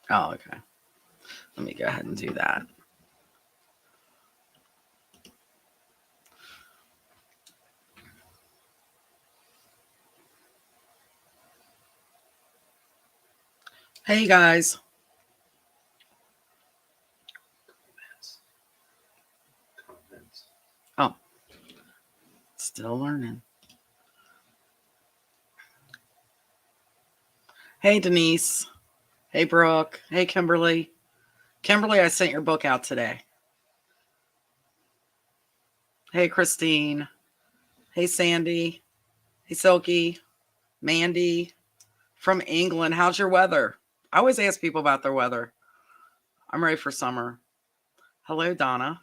Oh, okay. Let me go ahead and do that. Hey, guys. Oh, still learning. Hey, Denise. Hey, Brooke. Hey, Kimberly. Kimberly, I sent your book out today. Hey, Christine. Hey, Sandy. Hey, Silky. Mandy. From England. How's your weather? I always ask people about their weather. I'm ready for summer. Hello, Donna.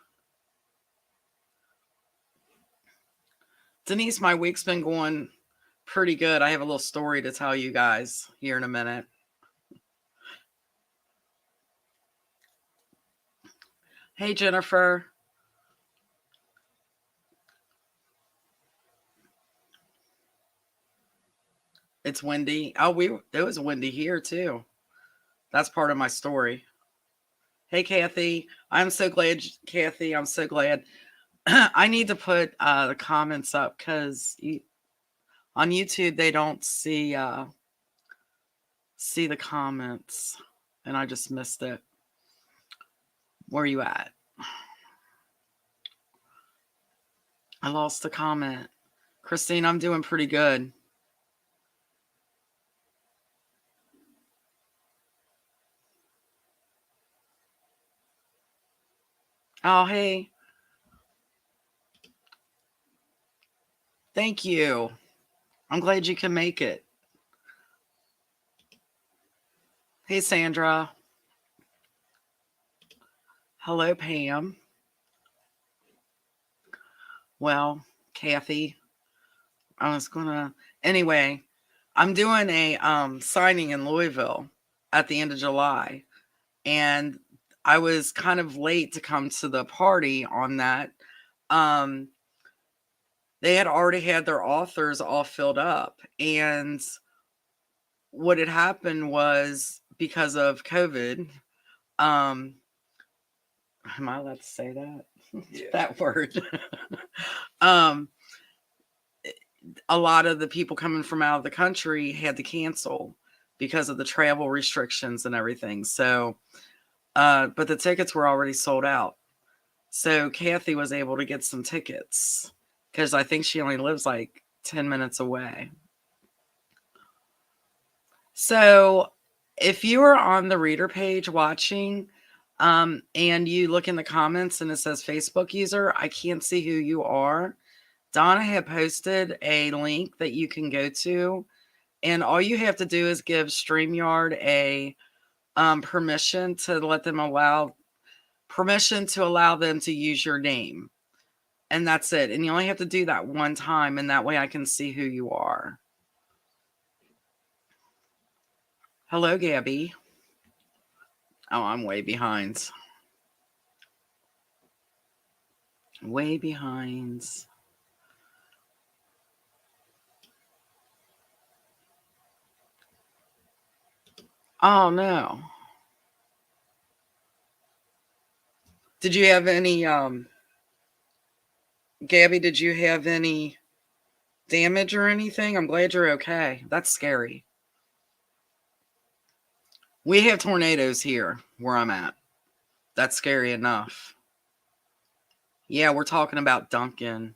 Denise, my week's been going pretty good. I have a little story to tell you guys here in a minute. Hey, Jennifer. It's windy. Oh, it was windy here too. That's part of my story. Hey, Kathy. I'm so glad, Kathy. I'm so glad. I need to put the comments up because on YouTube they don't see the comments, and I just missed it. Where are you at? I lost a comment. Christine, I'm doing pretty good. Oh, hey. Thank you. I'm glad you can make it. Hey, Sandra. Hello, Pam. Well, Kathy, I was gonna anyway. I'm doing a signing in Louisville at the end of July, and I was kind of late to come to the party on that. Um, they had already had their authors all filled up, and what had happened was because of COVID. Um, am I allowed to say that? Yeah. That word. um, a lot of the people coming from out of the country had to cancel because of the travel restrictions and everything. So, but the tickets were already sold out. So Kathy was able to get some tickets because I think she only lives like 10 minutes away. So if you are on the reader page watching, and you look in the comments and it says Facebook user, I can't see who you are. Donna had posted a link that you can go to, and all you have to do is give StreamYard a permission to allow them to use your name. And that's it. And you only have to do that one time, and that way I can see who you are. Hello, Gabby. Oh, I'm way behind. Way behind. Oh, no. Did you have any, Gabby, did you have any damage or anything? I'm glad you're okay. That's scary. We have tornadoes here where I'm at. That's scary enough. Yeah, we're talking about Duncan.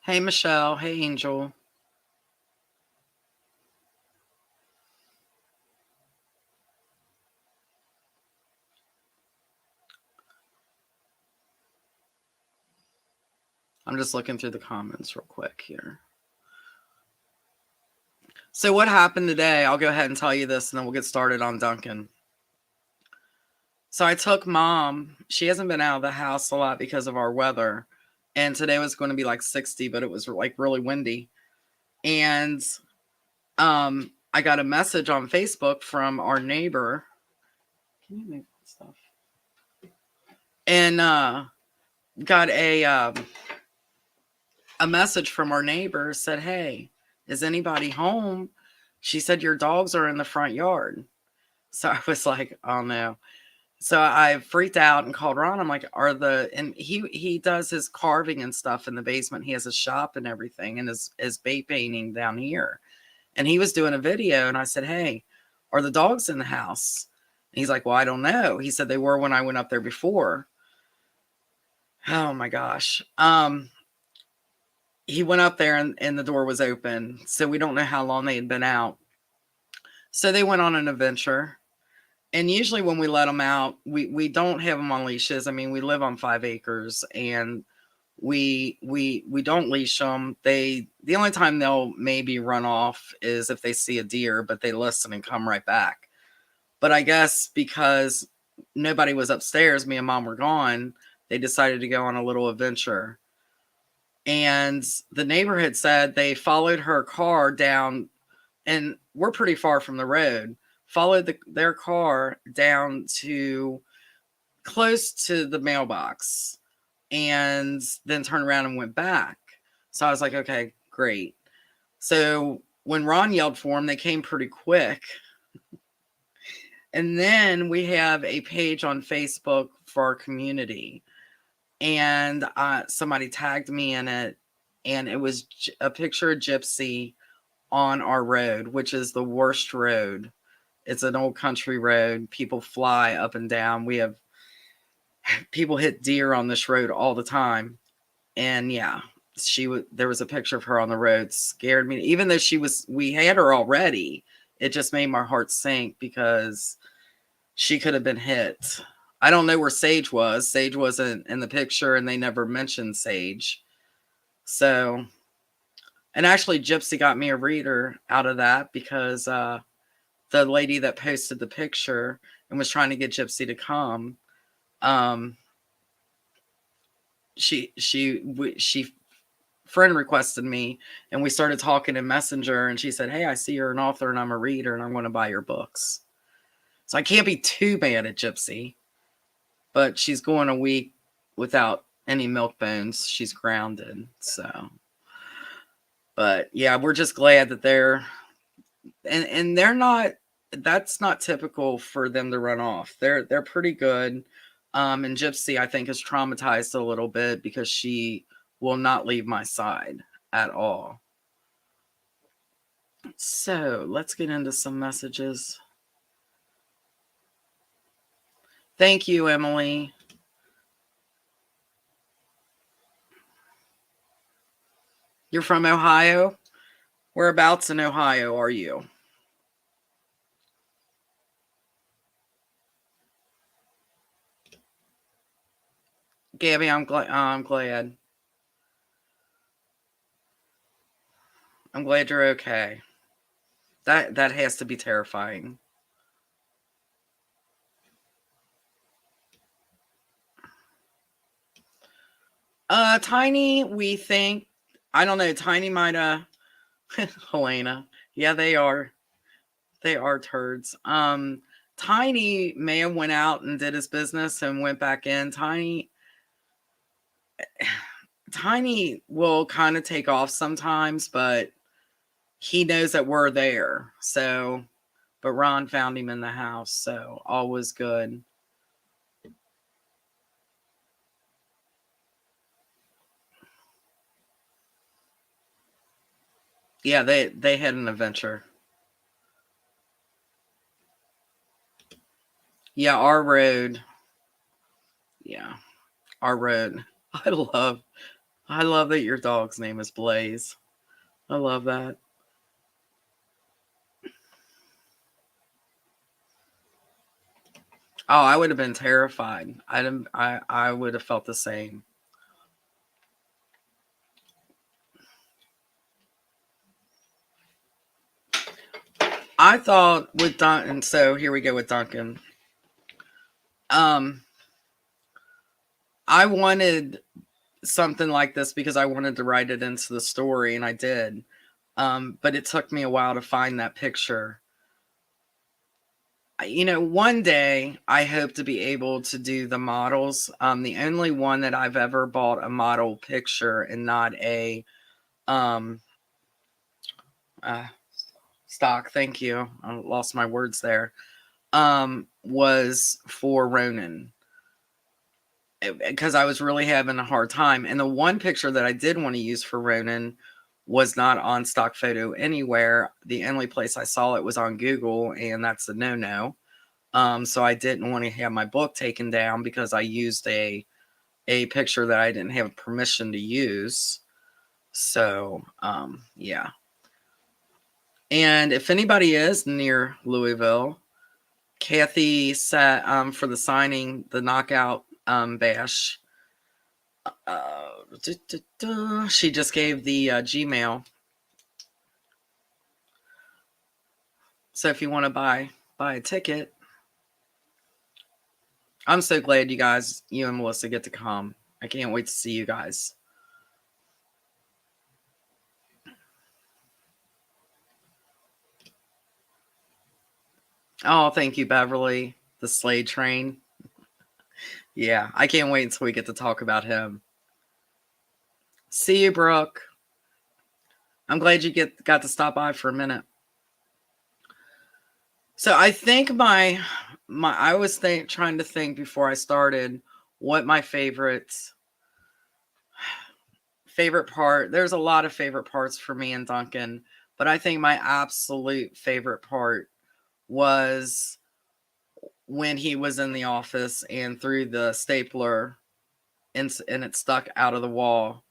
Hey, Michelle. Hey, Angel. I'm just looking through the comments real quick here. So what happened today? I'll go ahead and tell you this, and then we'll get started on Duncan. So I took Mom. She hasn't been out of the house a lot because of our weather. And today was going to be like 60, but it was like really windy. And I got a message on Facebook from our neighbor. Can you make stuff? And got a message from our neighbor, said, "Hey, is anybody home?" She said, your dogs are in the front yard. So I was like, oh no. So I freaked out and called Ron. I'm like, and he does his carving and stuff in the basement. He has a shop and everything, and his bait painting down here. And he was doing a video, and I said, hey, are the dogs in the house? And he's like, well, I don't know. He said they were when I went up there before. Oh my gosh. He went up there and the door was open. So we don't know how long they had been out. So they went on an adventure. And usually when we let them out, we don't have them on leashes. I mean, we live on 5 acres, and we don't leash them. The only time they'll maybe run off is if they see a deer, but they listen and come right back. But I guess because nobody was upstairs, me and Mom were gone, they decided to go on a little adventure. And the neighborhood said they followed her car down, and we're pretty far from the road, followed their car down to close to the mailbox, and then turned around and went back. So I was like, okay, great. So when Ron yelled for them, they came pretty quick. And then we have a page on Facebook for our community. And somebody tagged me in it. And it was a picture of Gypsy on our road, which is the worst road. It's an old country road. People fly up and down. We have people hit deer on this road all the time. And yeah, there was a picture of her on the road. Scared me. Even though we had her already, it just made my heart sink because she could have been hit. I don't know where Sage was. Sage wasn't in the picture, and they never mentioned Sage. So, and actually Gypsy got me a reader out of that because the lady that posted the picture and was trying to get Gypsy to come, she friend requested me, and we started talking in Messenger, and she said, hey, I see you're an author and I'm a reader and I'm going to buy your books. So I can't be too bad at Gypsy, but she's going a week without any milk bones. She's grounded. So, but yeah, we're just glad that and they're not, that's not typical for them to run off. They're pretty good. And Gypsy, I think, is traumatized a little bit because she will not leave my side at all. So let's get into some messages. Thank you, Emily. You're from Ohio? Whereabouts in Ohio are you? Gabby, I'm glad. I'm glad you're okay. That has to be terrifying. Tiny, we think. I don't know. Tiny might have. Helena. Yeah, they are. They are turds. Tiny may have went out and did his business and went back in. Tiny will kind of take off sometimes, but he knows that we're there. So, but Ron found him in the house, so all was good. Yeah, they had an adventure. Yeah, our road. Yeah, our road. I love that your dog's name is Blaze. I love that. Oh, I would have been terrified. I would have felt the same. I thought with Duncan, so here we go with Duncan. I wanted something like this because I wanted to write it into the story, and I did. But it took me a while to find that picture. One day I hope to be able to do the models. The only one that I've ever bought a model picture and not a stock, thank you. I lost my words there. Was for Ronan. Because I was really having a hard time. And the one picture that I did want to use for Ronan was not on stock photo anywhere. The only place I saw it was on Google, and that's a no-no. So I didn't want to have my book taken down because I used a picture that I didn't have permission to use. So yeah. And if anybody is near Louisville, Kathy sat for the signing, the knockout bash. She just gave the Gmail. So if you want to buy a ticket, I'm so glad you and Melissa get to come. I can't wait to see you guys. Oh, thank you, Beverly. The Slade Train. Yeah, I can't wait until we get to talk about him. See you, Brooke. I'm glad you got to stop by for a minute. So I think I was trying to think before I started what my favorite part. There's a lot of favorite parts for me and Duncan, but I think my absolute favorite part was when he was in the office and threw the stapler and it stuck out of the wall.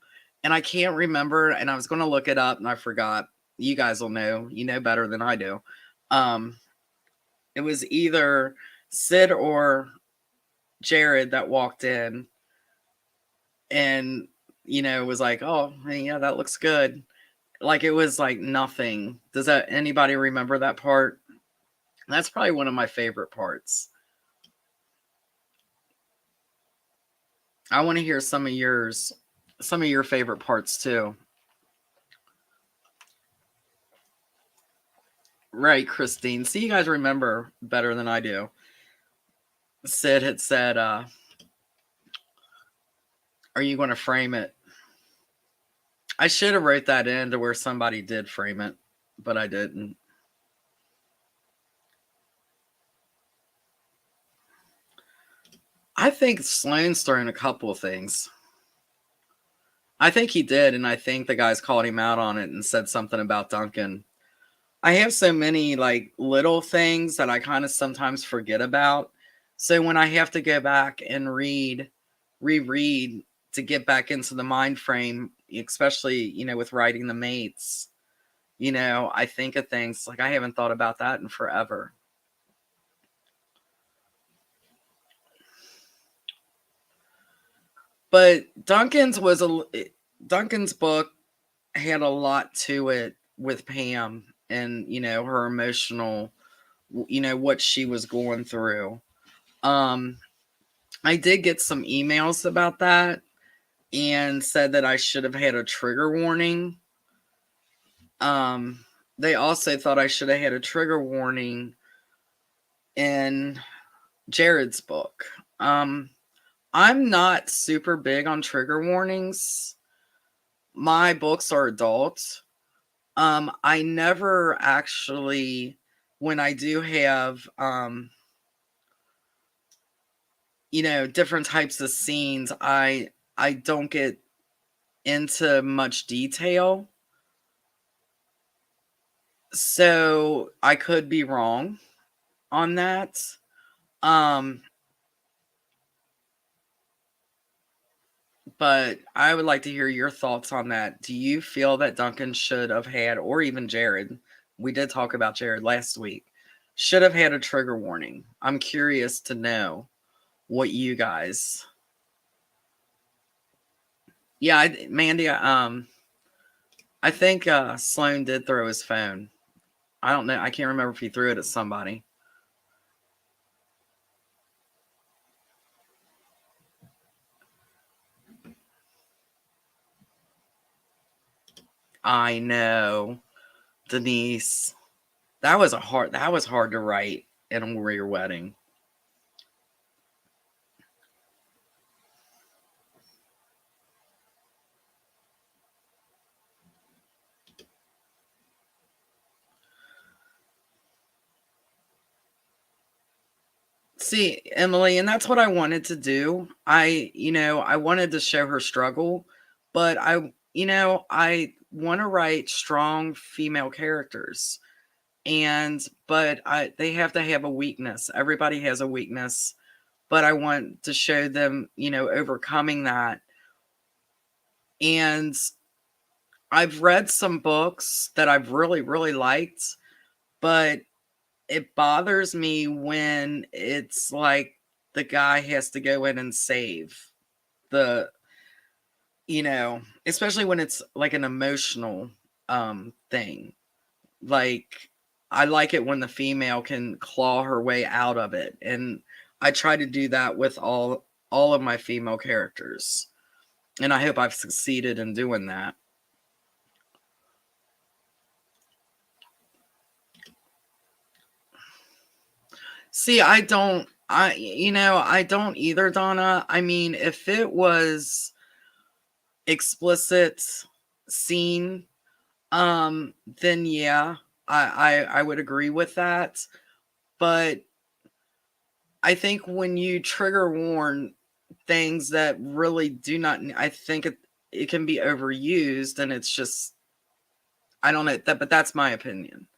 And I can't remember, and I was going to look it up and I forgot. You guys will know. You know better than I do. It was either Sid or Jared that walked in and, was like, oh, yeah, that looks good. Like, it was like nothing. Does anybody remember that part? That's probably one of my favorite parts. I want to hear some of your favorite parts too. Right, Christine. See, you guys remember better than I do. Sid had said, are you going to frame it? I should have wrote that in to where somebody did frame it, but I didn't. I think Sloan's throwing a couple of things. I think he did, and I think the guys called him out on it and said something about Duncan. I have so many like little things that I kind of sometimes forget about. So when I have to go back and reread to get back into the mind frame, especially, with writing the mates, I think of things like I haven't thought about that in forever. But Duncan's book had a lot to it with Pam and, her emotional, what she was going through. I did get some emails about that and said that I should have had a trigger warning. They also thought I should have had a trigger warning in Jared's book. I'm not super big on trigger warnings. My books are adult. I never actually, when I do have, different types of scenes, I don't get into much detail. So I could be wrong on that. But I would like to hear your thoughts on that. Do you feel that Duncan should have had, or even Jared, we did talk about Jared last week, should have had a trigger warning? I'm curious to know what you guys. Yeah, Mandy, I think Sloan did throw his phone. I don't know. I can't remember if he threw it at somebody. I know, Denise. That was hard to write in a warrior wedding. See, Emily, and that's what I wanted to do. I wanted to show her struggle, but I want to write strong female characters. But they have to have a weakness. Everybody has a weakness, but I want to show them, overcoming that. And I've read some books that I've really, really liked, but it bothers me when it's like the guy has to go in and save the, especially when it's like an emotional thing. Like, I like it when the female can claw her way out of it, and I try to do that with all of my female characters, and I hope I've succeeded in doing that. See, I don't either, Donna. I mean, if it was explicit scene, then yeah, I would agree with that. But I think when you trigger warn things that really do not, I think it can be overused, and it's just, I don't know that, but that's my opinion.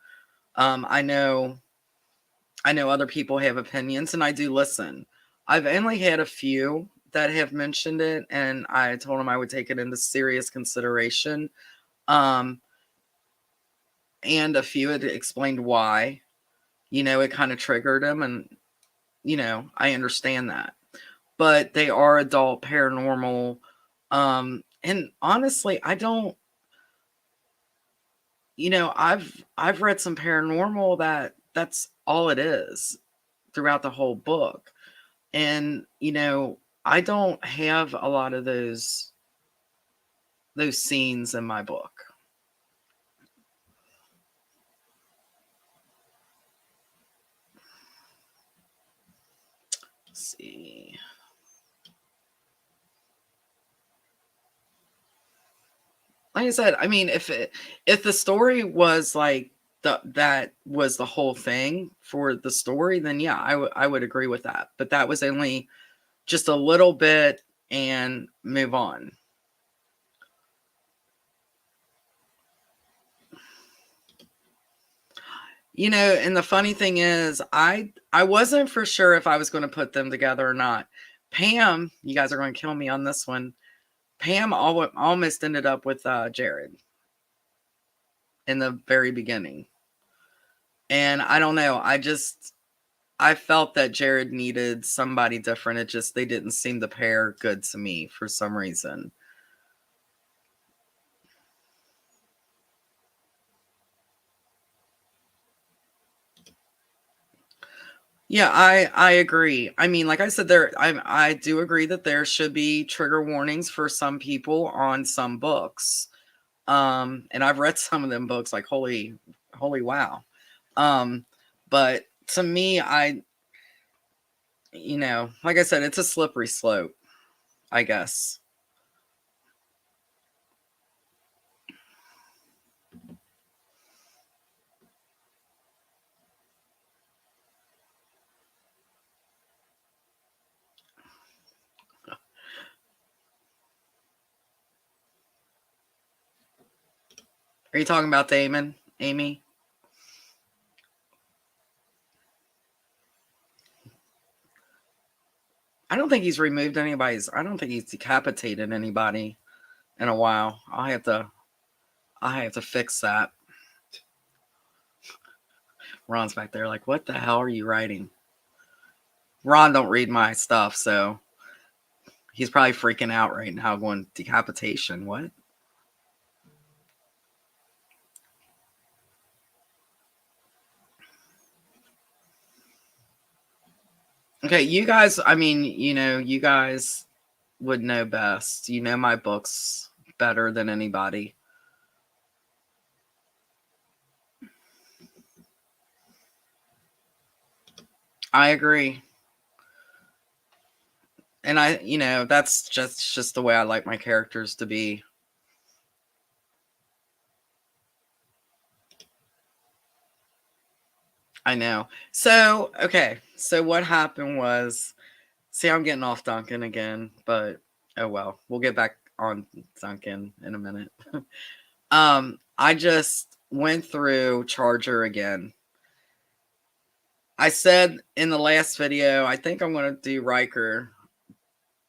I know other people have opinions, and I do listen. I've only had a few that have mentioned it, and I told them I would take it into serious consideration. Um, and a few had explained why. It kind of triggered them, and I understand that. But they are adult paranormal. And honestly, I don't. I've read some paranormal that's all it is throughout the whole book. And, I don't have a lot of those scenes in my book. Let's see. Like I said, I mean, if the story was like that was the whole thing for the story, then yeah, I would agree with that. But that was only just a little bit and move on. And the funny thing is, I wasn't for sure if I was going to put them together or not. Pam, you guys are going to kill me on this one. Pam almost ended up with Jared in the very beginning. And I don't know. I felt that Jared needed somebody different. They didn't seem to pair good to me for some reason. Yeah, I agree. I mean, like I said, I do agree that there should be trigger warnings for some people on some books. And I've read some of them books, like holy wow. But to me, like I said, it's a slippery slope, I guess. Are you talking about Damon, Amy? I don't think he's decapitated anybody in a while. I have to fix that. Ron's back there like, what the hell are you writing? Ron don't read my stuff, so he's probably freaking out right now going, decapitation, what? Okay, you guys, I mean, you guys would know best. You know my books better than anybody. I agree. And that's just the way I like my characters to be. I know. So, okay. So what happened was, see, I'm getting off Duncan again, but oh well. We'll get back on Duncan in a minute. I just went through Charger again. I said in the last video, I think I'm going to do Riker,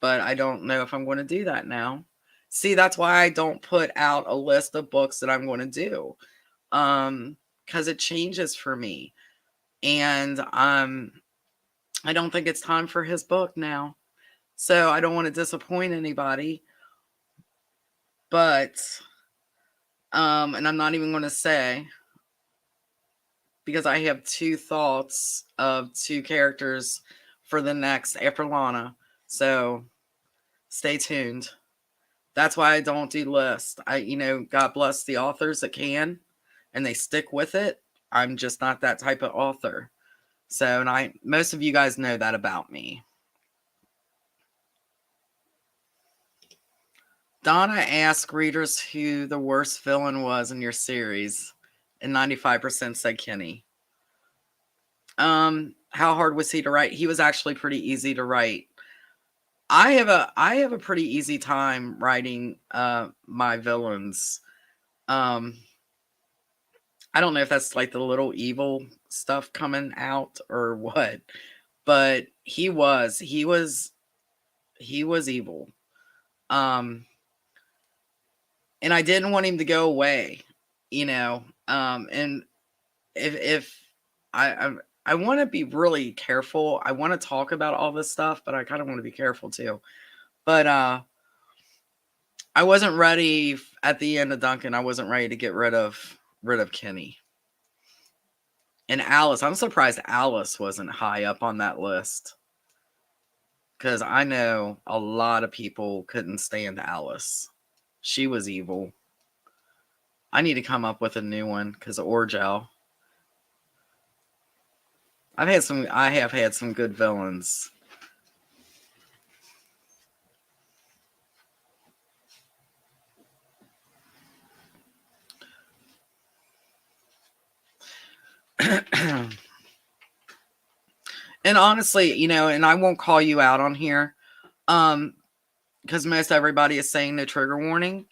but I don't know if I'm going to do that now. See, that's why I don't put out a list of books that I'm going to do. Because it changes for me. And I don't think it's time for his book now. So I don't want to disappoint anybody. But and I'm not even going to say, because I have two thoughts of two characters for the next after Lana. So stay tuned. That's why I don't do lists. God bless the authors that can and they stick with it. I'm just not that type of author. So, and most of you guys know that about me. Donna asked readers who the worst villain was in your series, and 95% said Kenny. How hard was he to write? He was actually pretty easy to write. I have a pretty easy time writing my villains. I don't know if that's like the little evil stuff coming out or what, but he was evil. And I didn't want him to go away, and if I want to be really careful. I want to talk about all this stuff, but I kind of want to be careful too. But I wasn't ready at the end of Duncan. I wasn't ready to get rid of Kenny. And Alice, I'm surprised Alice wasn't high up on that list. Because I know a lot of people couldn't stand Alice. She was evil. I need to come up with a new one because Orgel. I have had some good villains. And honestly, and I won't call you out on here, because most everybody is saying no trigger warning.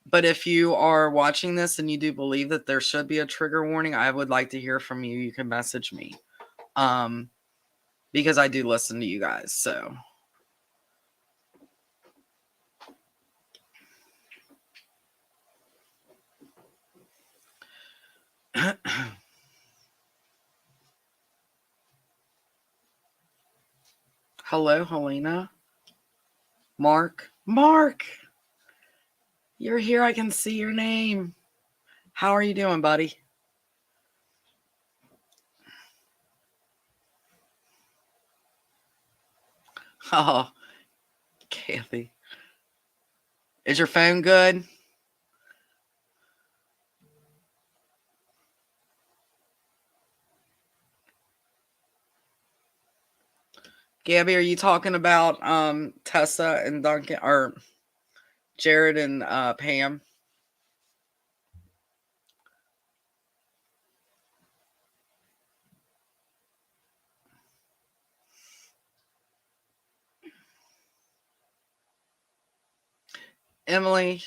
But if you are watching this and you do believe that there should be a trigger warning, I would like to hear from you. You can message me, because I do listen to you guys. So. Hello, Helena. Mark, you're here. I can see your name. How are you doing, buddy? Oh, Kathy. Is your phone good? Gabby, are you talking about Tessa and Duncan, or Jared and Pam? Emily,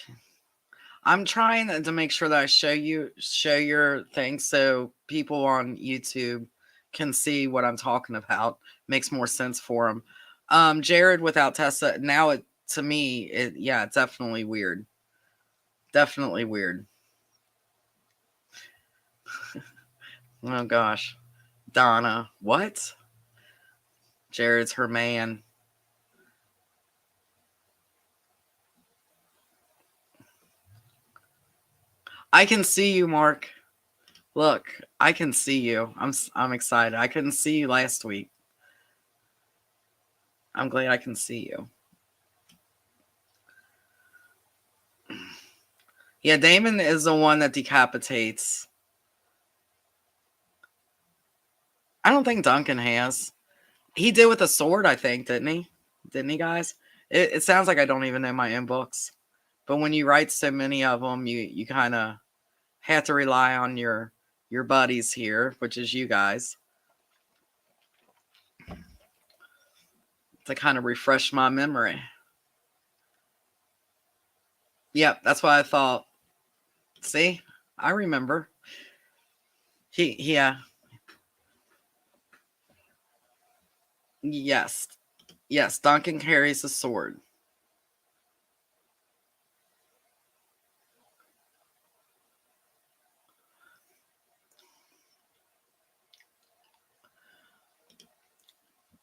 I'm trying to make sure that I show your thing so people on YouTube can see what I'm talking about. Makes more sense for them. Jared without Tessa, now to me, it's definitely weird. Definitely weird. Oh gosh. Donna, what? Jared's her man. I can see you, Mark. Look, I can see you. I'm excited. I couldn't see you last week. I'm glad I can see you. Yeah, Damon is the one that decapitates. I don't think Duncan has. He did with a sword, I think, didn't he? Didn't he, guys? It sounds like I don't even know my own books. But when you write so many of them, you kind of have to rely on your your buddies here, which is you guys, to kind of refresh my memory. Yep, that's why I thought. See, I remember. Yeah, yes, yes. Duncan carries a sword.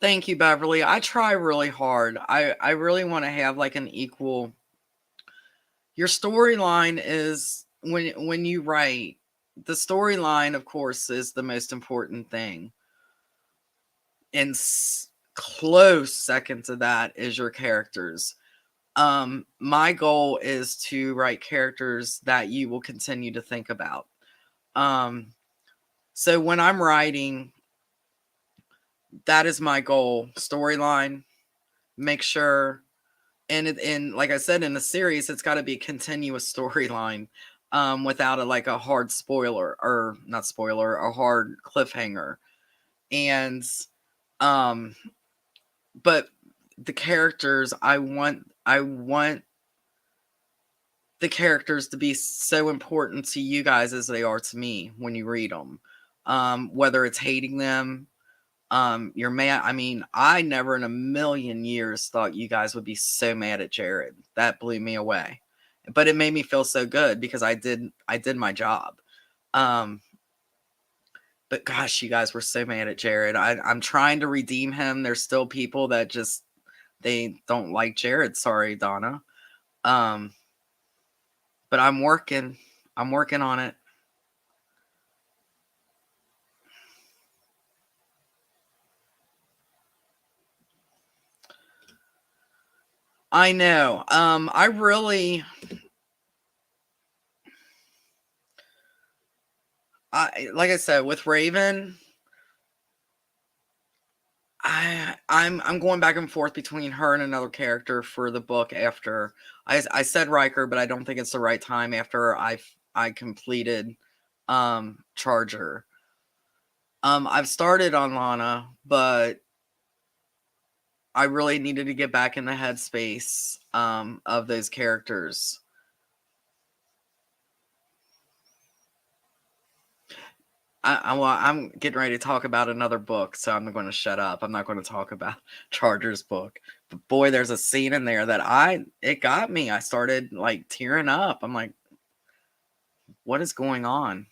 Thank you, Beverly. I try really hard. I really want to have like an equal. Your storyline is when you write, the storyline, of course, is the most important thing. And close second to that is your characters. My goal is to write characters that you will continue to think about. So when I'm writing, that is my goal. Storyline, make sure, and like I said, in the series, it's got to be a continuous storyline, without a hard spoiler, or not spoiler, a hard cliffhanger. And but the characters, I want the characters to be so important to you guys as they are to me when you read them. Whether it's hating them, you're mad. I mean, I never in a million years thought you guys would be so mad at Jared. That blew me away. But it made me feel so good because I did my job. But gosh, you guys were so mad at Jared. I'm trying to redeem him. There's still people that just they don't like Jared. Sorry, Donna. But I'm working. I'm working on it. I know. I really, like I said, with Raven, I'm going back and forth between her and another character for the book. After I said Riker, but I don't think it's the right time. After I completed Charger. I've started on Lana, but I really needed to get back in the headspace of those characters. I'm getting ready to talk about another book, so I'm going to shut up. I'm not going to talk about Charger's book. But boy, there's a scene in there that it got me. I started like tearing up. I'm like, what is going on?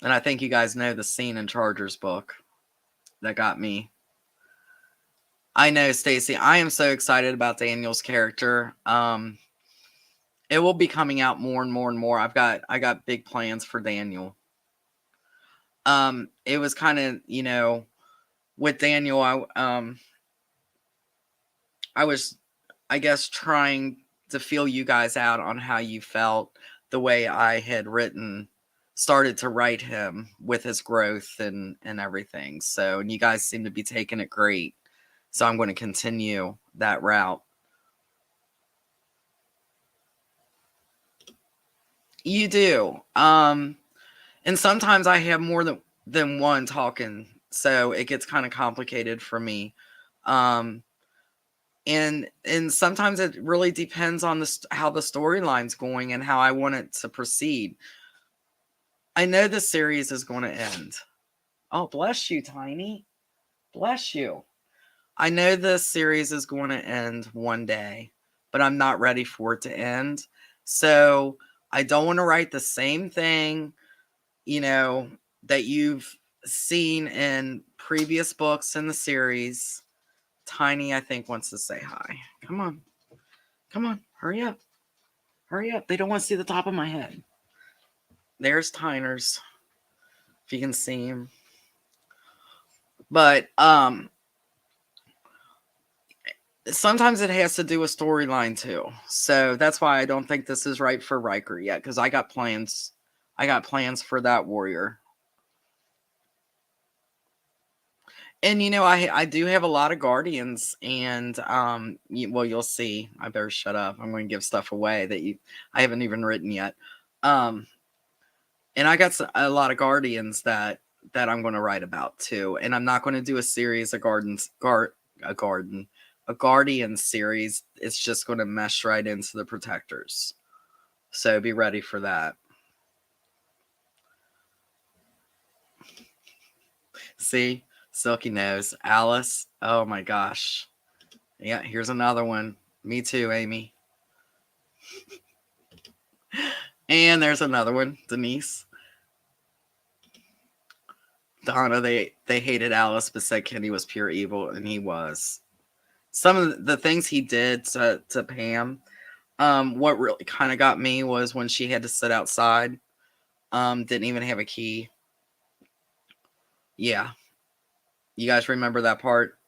And I think you guys know the scene in Charger's book that got me. I know, Stacy. I am so excited about Daniel's character. It will be coming out more and more and more. I got big plans for Daniel. It was kind of, with Daniel, I was, I guess, trying to feel you guys out on how you felt the way I had started to write him with his growth and everything. So, and you guys seem to be taking it great. So I'm going to continue that route. You do. And sometimes I have more than one talking, so it gets kind of complicated for me. And sometimes it really depends on how the storyline's going and how I want it to proceed. I know the series is going to end. Oh, bless you, Tiny. Bless you. I know this series is going to end one day, but I'm not ready for it to end. So I don't want to write the same thing, that you've seen in previous books in the series. Tiny, I think, wants to say hi. Come on. Come on. Hurry up. Hurry up. They don't want to see the top of my head. There's Tiners. If you can see him. But sometimes it has to do with storyline too. So that's why I don't think this is right for Riker yet, because I got plans. I got plans for that warrior. And I do have a lot of guardians, and well, you'll see. I better shut up. I'm going to give stuff away that I haven't even written yet. And And I got a lot of guardians that I'm going to write about too. And I'm not going to do a series of a guardian series. It's just going to mesh right into the protectors. So be ready for that. See, Silky Nose, Alice. Oh my gosh. Yeah, here's another one. Me too, Amy. And there's another one, Denise. Donna, they hated Alice, but said Kenny was pure evil, and he was. Some of the things he did to Pam, what really kind of got me was when she had to sit outside, didn't even have a key. Yeah, you guys remember that part?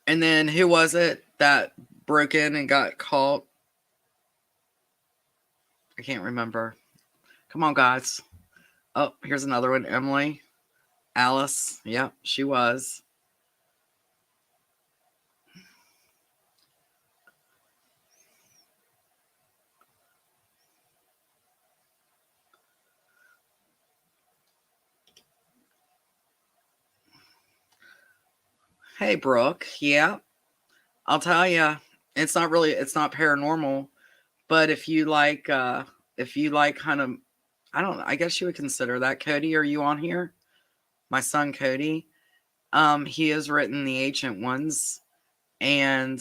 And then who was it that broke in and got caught? I can't remember. Come on, guys. Oh, here's another one. Emily. Alice. Yep, she was. Hey, Brooke. Yeah, I'll tell you. It's not paranormal, but if you like kind of, I don't know, I guess you would consider that. Cody, are you on here? My son, Cody. He has written The Ancient Ones, and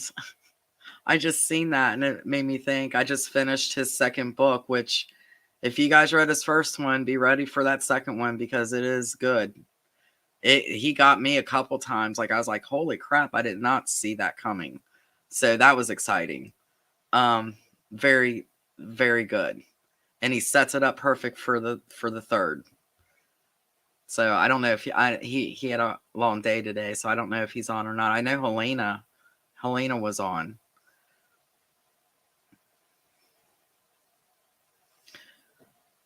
I just seen that and it made me think. I just finished his second book, which if you guys read his first one, be ready for that second one because it is good. He got me a couple times. Like I was like, holy crap, I did not see that coming. So that was exciting. Very, very good. And he sets it up perfect for the third. So I don't know if he had a long day today, so I don't know if he's on or not. I know Helena was on.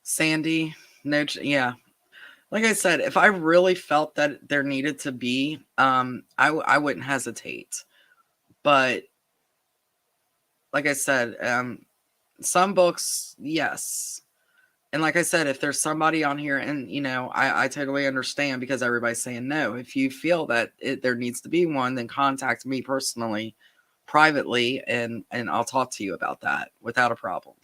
Sandy, no, yeah. Like I said, if I really felt that there needed to be, I wouldn't hesitate. But like I said, some books, yes. And like I said, if there's somebody on here, and I totally understand because everybody's saying no. If you feel that there needs to be one, then contact me personally, privately, and I'll talk to you about that without a problem.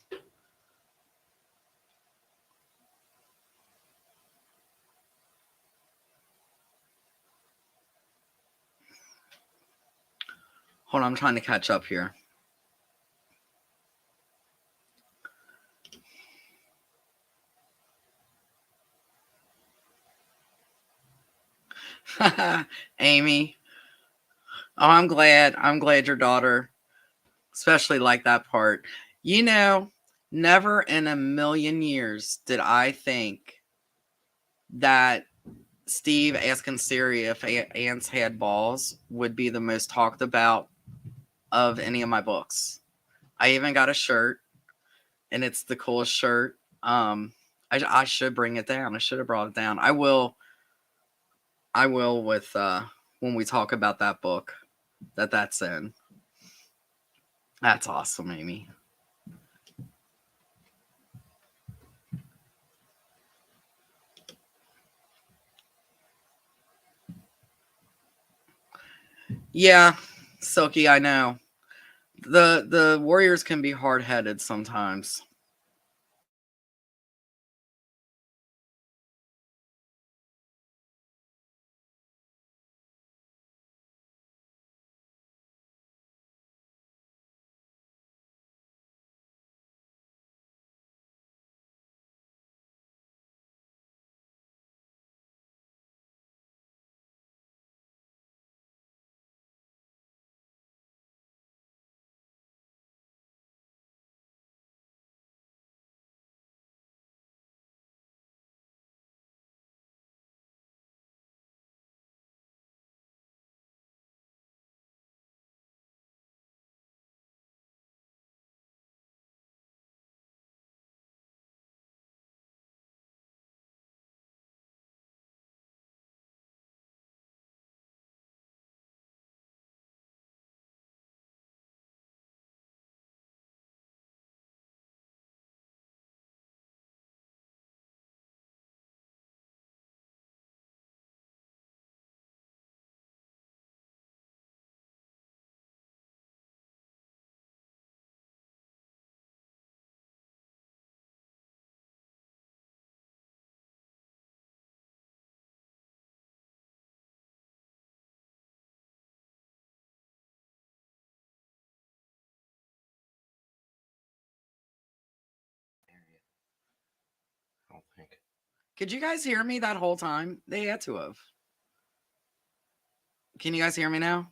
Hold on, I'm trying to catch up here. Amy. Oh, I'm glad. I'm glad your daughter, especially like that part. Never in a million years did I think that Steve asking Siri if ants had balls would be the most talked about of any of my books. I even got a shirt, and it's the coolest shirt. I should bring it down. I should have brought it down. I will. I will with when we talk about that book that's in. That's awesome, Amy. Yeah, Silky, I know. The Warriors can be hard headed sometimes. think. Could you guys hear me that whole time? They had to have. Can you guys hear me now?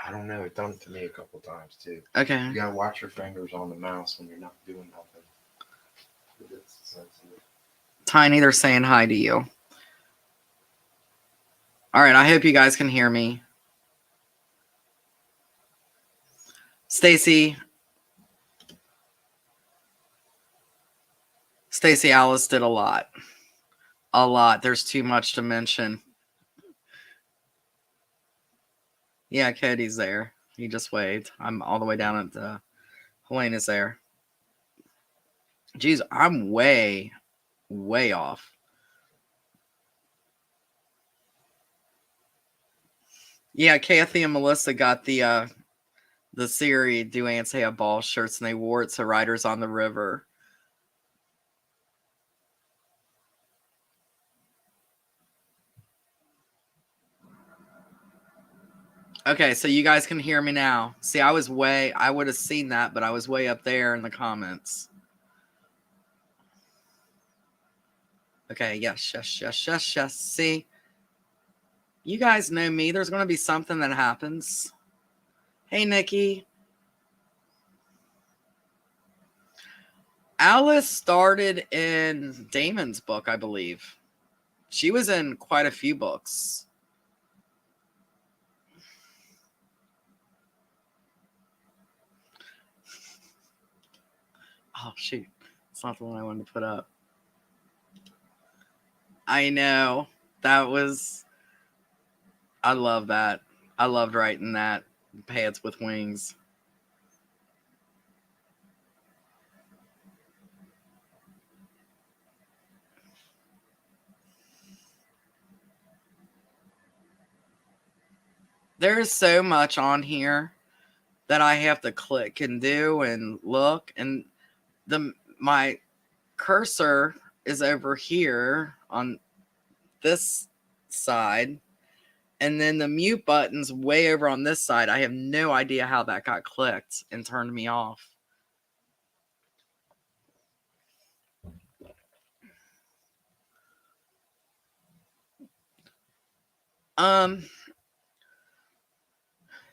I don't know. It done it to me a couple times too. Okay. You gotta watch your fingers on the mouse when you're not doing nothing. It's sensitive. Tiny, they're saying hi to you. All right, I hope you guys can hear me. Stacy Alice did a lot. A lot. There's too much to mention. Yeah, Cody's there. He just waved. I'm all the way down at the Helena's there. Geez, I'm way off. Yeah, Kathy and Melissa got the Siri Do Ants Have Ball shirts, and they wore it to Riders on the River. Okay, so you guys can hear me now. See, I would have seen that, but I was way up there in the comments. Okay, yes. See, you guys know me. There's going to be something that happens. Hey, Nikki. Alice started in Damon's book, I believe. She was in quite a few books. Oh, shoot. It's not the one I wanted to put up. I know. I love that. I loved writing that. Pants with Wings. There's so much on here that I have to click and do and look, and my cursor is over here on this side, and then the mute button's way over on this side. I have no idea how that got clicked and turned me off.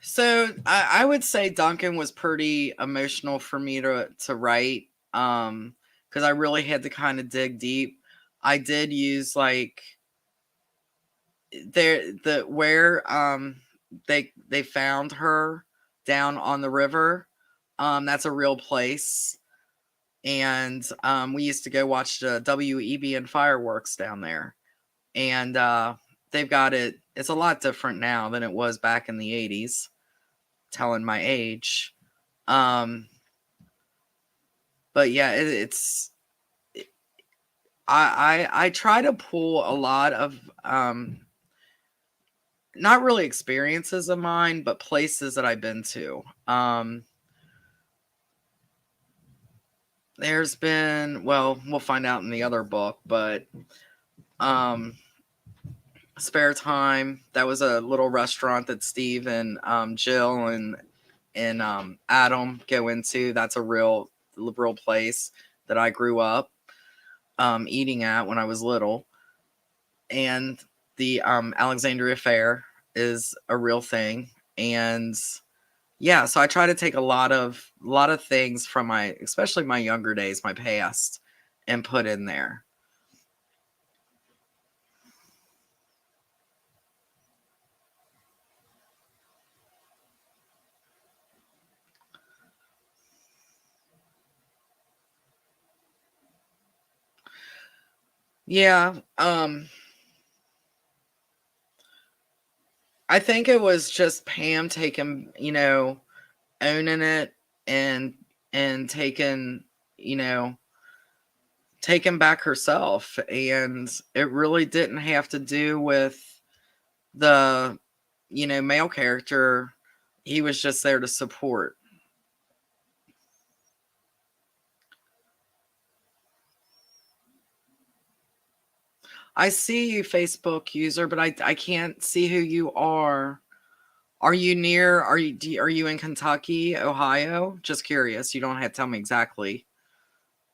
So I would say Duncan was pretty emotional for me to write, because I really had to kind of dig deep. I did use like where they found her down on the river. That's a real place, and we used to go watch the WEB and fireworks down there, and they've got it. It's a lot different now than it was back in the 80s. Telling my age. But yeah, I try to pull a lot of not really experiences of mine, but places that I've been to. There's been, well, we'll find out in the other book, but Spare Time, that was a little restaurant that Steve and Jill and Adam go into. That's a real place that I grew up eating at when I was little. And the Alexandria Fair is a real thing. And yeah, so I try to take a lot of things from especially my younger days, my past, and put in there. Yeah, I think it was just Pam taking, owning it and taking, taking back herself. And it really didn't have to do with the, male character. He was just there to support. I see you, Facebook user, but I can't see who you are. Are you near? Are you in Kentucky, Ohio? Just curious. You don't have to tell me exactly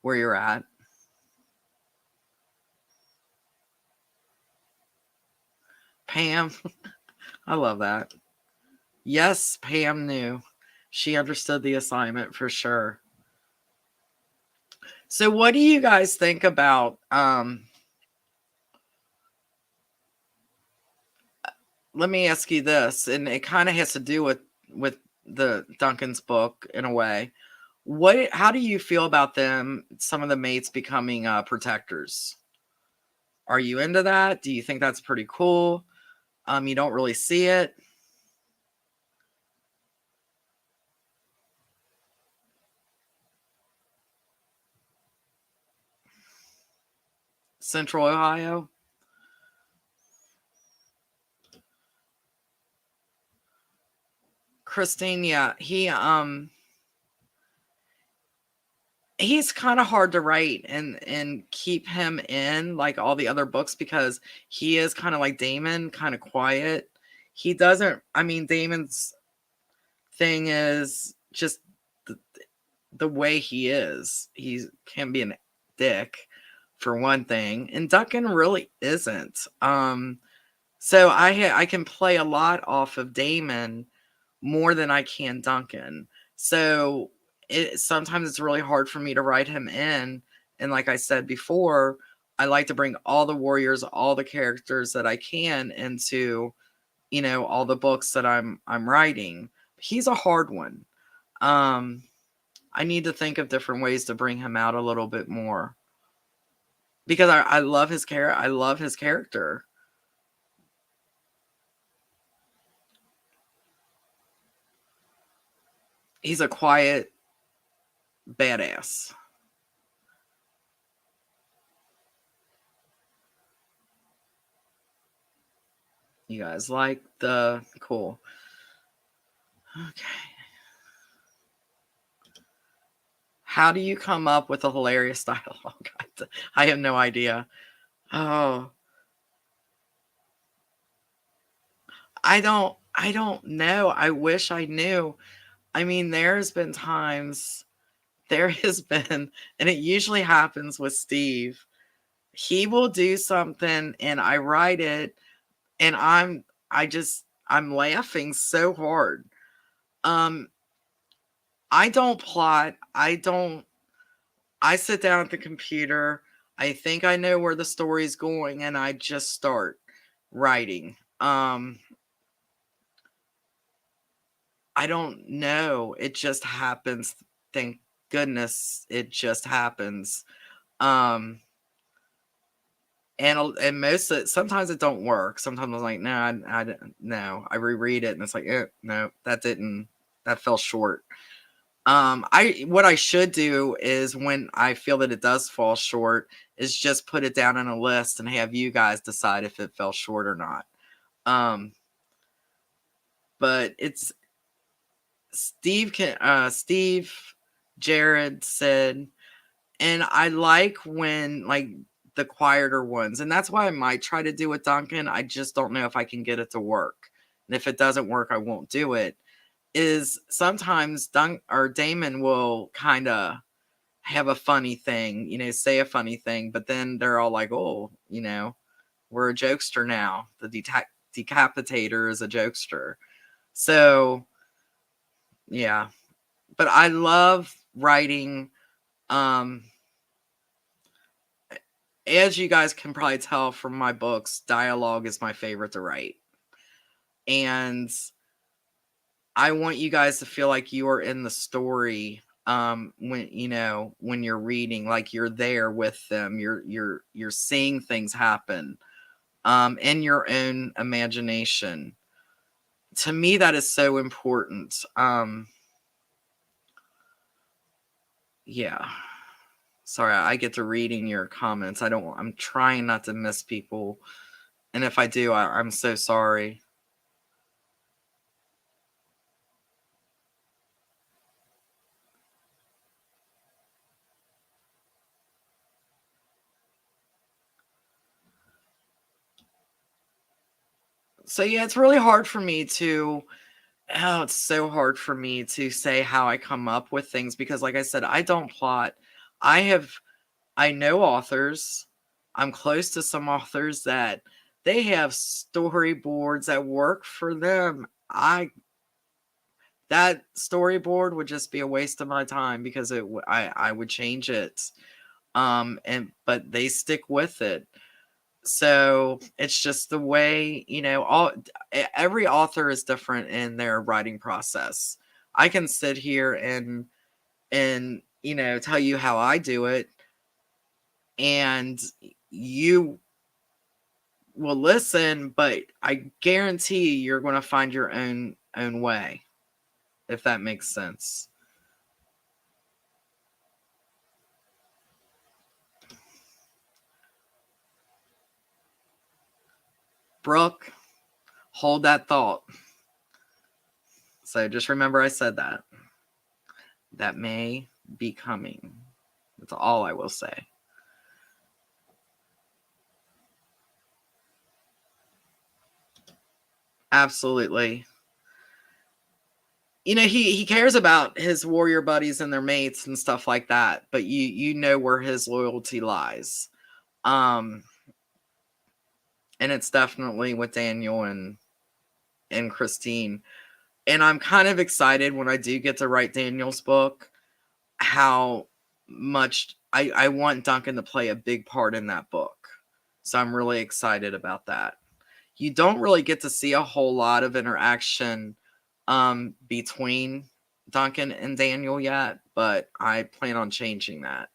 where you're at. Pam, I love that. Yes, Pam knew. She understood the assignment for sure. So, what do you guys think about? Let me ask you this, and it kind of has to do with the Duncan's book in a way. What? How do you feel about them? Some of the mates becoming protectors. Are you into that? Do you think that's pretty cool? You don't really see it. Central Ohio. Christine, yeah, he's kind of hard to write and keep him in like all the other books because he is kind of like Damon, kind of quiet. He doesn't, I mean, Damon's thing is just the, the way he is. He can be a dick for one thing, and Duncan really isn't. So I can play a lot off of Damon more than I can Duncan. So sometimes it's really hard for me to write him in. And like I said before, I like to bring all the warriors, all the characters that I can into, all the books that I'm writing. He's a hard one. Um, I need to think of different ways to bring him out a little bit more because I love his character. I love his character. He's a quiet badass. You guys like the cool. Okay. How do you come up with a hilarious dialogue? I have no idea. Oh, I don't know. I wish I knew. I mean, there has been, and it usually happens with Steve. He will do something and I write it and I'm laughing so hard. Um, I don't plot. I sit down at the computer. I think I know where the story's going and I just start writing. I don't know. It just happens. Thank goodness it just happens. Um and most of sometimes it don't work. Sometimes I'm like, no, I no. I reread it and it's like, no, that fell short. I what I should do is when I feel that it does fall short is just put it down on a list and have you guys decide if it fell short or not. Um, but it's Steve Jared said, and I like when like the quieter ones, and that's why I might try to do with Duncan. I just don't know if I can get it to work. And if it doesn't work, I won't do it. Is sometimes Dunk or Damon will kind of have a funny thing, say a funny thing, but then they're all like, oh, we're a jokester now. The decapitator is a jokester. So, yeah. But I love writing. Um, as you guys can probably tell from my books, dialogue is my favorite to write. And I want you guys to feel like you are in the story when you're reading, like you're there with them, you're seeing things happen in your own imagination. To me that is so important. Yeah, sorry, I get to reading your comments. I'm trying not to miss people, and if I do, I'm so sorry. So yeah, it's really hard for me to it's so hard for me to say how I come up with things because like I said, I don't plot. I have I know authors. I'm close to some authors that they have storyboards that work for them. That storyboard would just be a waste of my time because I would change it. But they stick with it. So it's just the way, every author is different in their writing process. I can sit here and tell you how I do it, and you will listen, but I guarantee you're going to find your own way, if that makes sense. Brooke, hold that thought. So just remember I said that. That may be coming. That's all I will say. Absolutely. He cares about his warrior buddies and their mates and stuff like that, but you know where his loyalty lies. And it's definitely with Daniel and Christine. And I'm kind of excited when I do get to write Daniel's book, how much I want Duncan to play a big part in that book. So I'm really excited about that. You don't really get to see a whole lot of interaction between Duncan and Daniel yet, but I plan on changing that.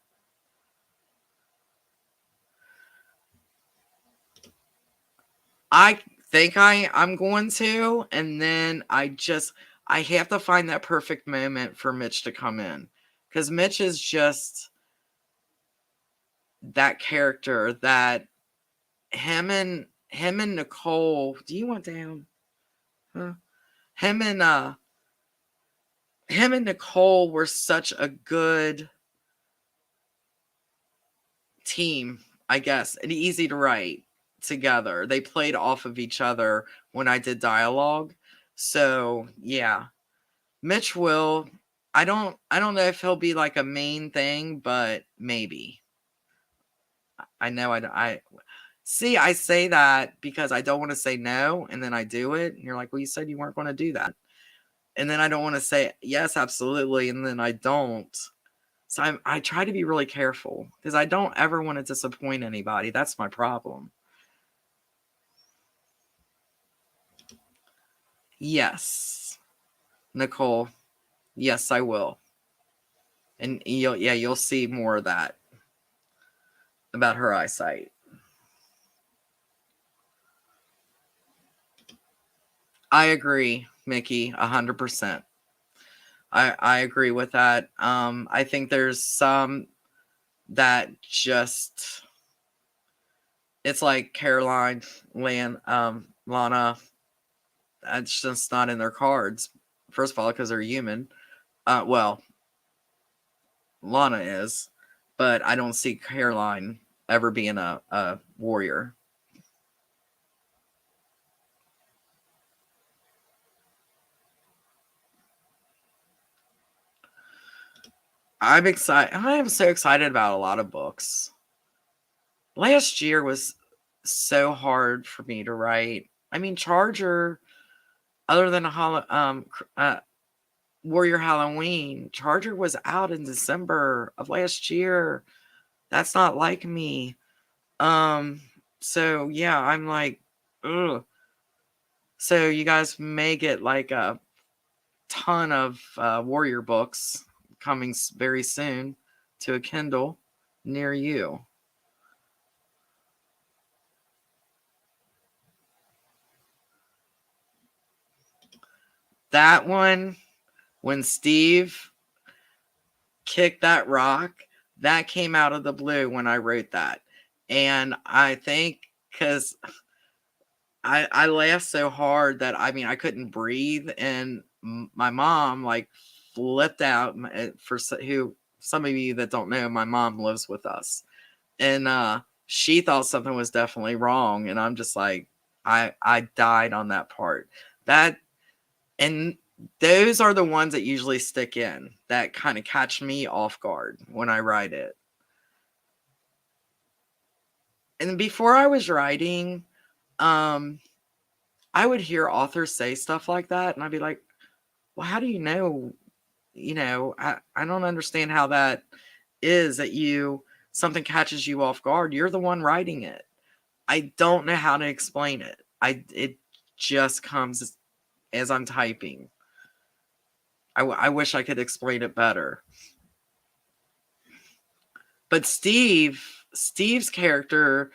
I think I'm going to, and then I have to find that perfect moment for Mitch to come in, because Mitch is just that character that him and Nicole. Do you want down? Huh? Him and him and Nicole were such a good team, I guess, and easy to write together. They played off of each other when I did dialogue. So yeah, Mitch will. I don't know if he'll be like a main thing, but maybe. I know I see. I say that because I don't want to say no, and then I do it. And you're like, well, you said you weren't going to do that, and then I don't want to say yes, absolutely, and then I don't. So I try to be really careful because I don't ever want to disappoint anybody. That's my problem. Yes, Nicole. Yes, I will. And you'll see more of that about her eyesight. I agree, Mickey, 100%. I agree with that. I think there's some that just it's like Caroline, Lana. That's just not in their cards. First of all, because they're human. Well, Lana is, but I don't see Caroline ever being a warrior. I'm excited. I am so excited about a lot of books. Last year was so hard for me to write. I mean, Charger, other than Warrior Halloween, Charger was out in December of last year. That's not like me. Um, so yeah, I'm like, ugh. So you guys may get like a ton of warrior books coming very soon to a Kindle near you. That one, when Steve kicked that rock, that came out of the blue when I wrote that. And I think because I laughed so hard that I couldn't breathe, and my mom like flipped out. For who some of you that don't know, my mom lives with us, and she thought something was definitely wrong, and I'm just like, I died on that part. And those are the ones that usually stick in, that kind of catch me off guard when I write it. And before I was writing, I would hear authors say stuff like that, and I'd be like, well, how do you know? I don't understand how that is, that something catches you off guard. You're the one writing it. I don't know how to explain it. It just comes as I'm typing. I wish I could explain it better. But Steve's character,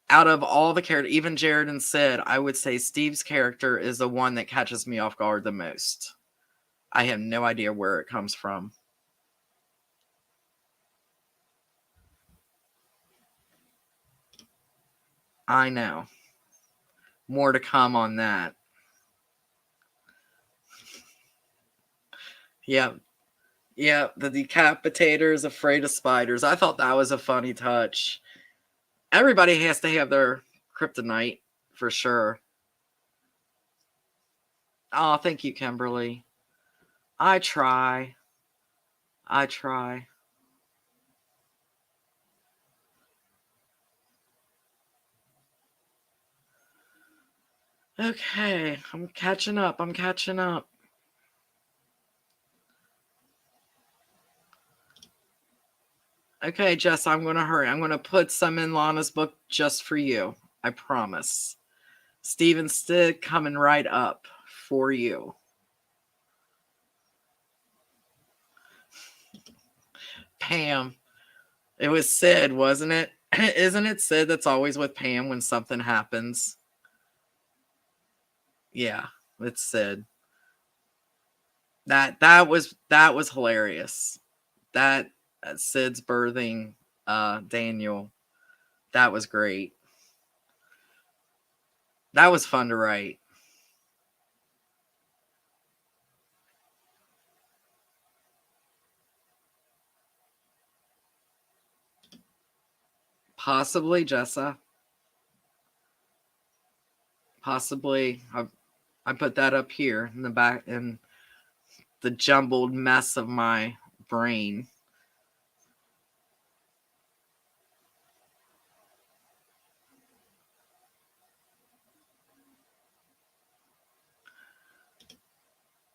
out of all the characters, even Jared and Sid, I would say Steve's character is the one that catches me off guard the most. I have no idea where it comes from. I know. More to come on that. Yep. Yep. The decapitator is afraid of spiders. I thought that was a funny touch. Everybody has to have their kryptonite, for sure. Oh, thank you, Kimberly. I try. I try. Okay, I'm catching up. I'm catching up. Okay, Jess, I'm going to hurry. I'm going to put some in Lana's book just for you. I promise. Steven Stick coming right up for you. Pam. It was Sid, wasn't it? Isn't it Sid that's always with Pam when something happens? Yeah, it's Sid. That was hilarious. That Sid's birthing Daniel. That was great. That was fun to write. Possibly, Jessa. Possibly. I put that up here in the back in the jumbled mess of my brain.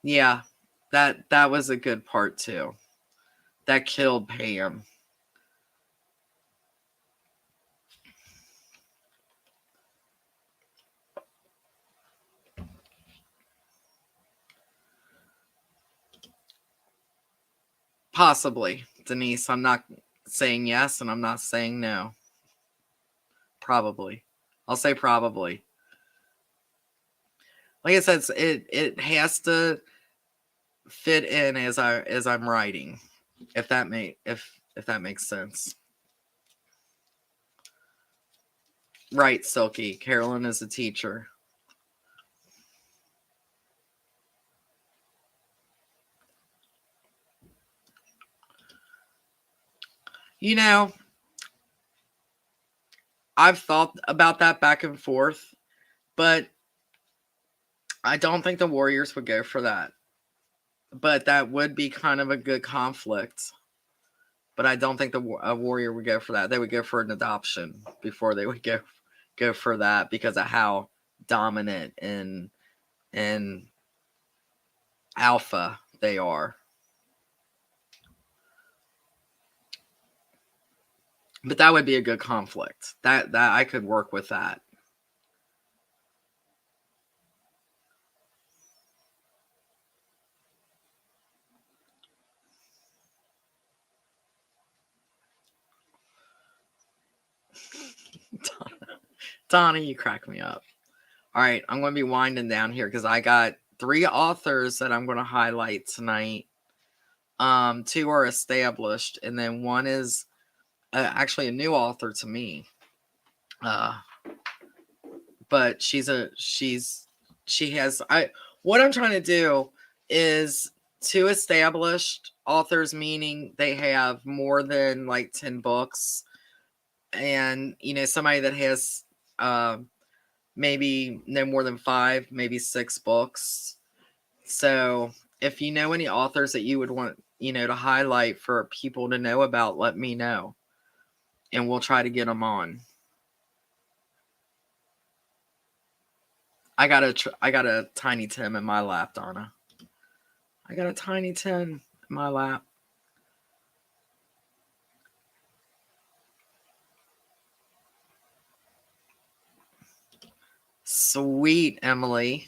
Yeah, that was a good part too. That killed Pam. Possibly, Denise. I'm not saying yes and I'm not saying no. Probably. I'll say probably. Like I said, it has to fit in as I'm writing. If that makes sense. Right, Silky. Carolyn is a teacher. You know, I've thought about that back and forth, but I don't think the Warriors would go for that. But that would be kind of a good conflict. But I don't think a Warrior would go for that. They would go for an adoption before they would go for that, because of how dominant and alpha they are. But that would be a good conflict. That I could work with that. Donna, you crack me up. All right, I'm going to be winding down here because I got 3 authors that I'm going to highlight tonight. 2 are established, and then one is actually a new author to me. But she has what I'm trying to do is 2 established authors, meaning they have more than like 10 books, and somebody that has maybe no more than 5, maybe 6 books. So if you know any authors that you would want, to highlight for people to know about, let me know. And we'll try to get them on. I got a Tiny Tim in my lap, Donna. I got a Tiny Tim in my lap. Sweet, Emily.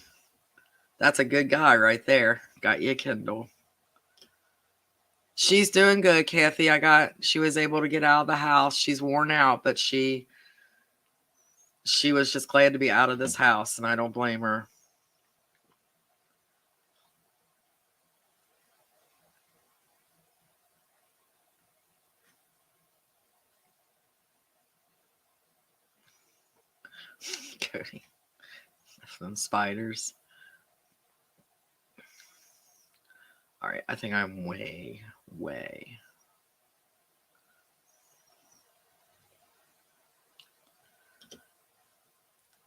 That's a good guy right there. Got you a Kindle. She's doing good, Kathy. She was able to get out of the house. She's worn out, but she was just glad to be out of this house, and I don't blame her. Cody. Some spiders. All right, I think I'm way.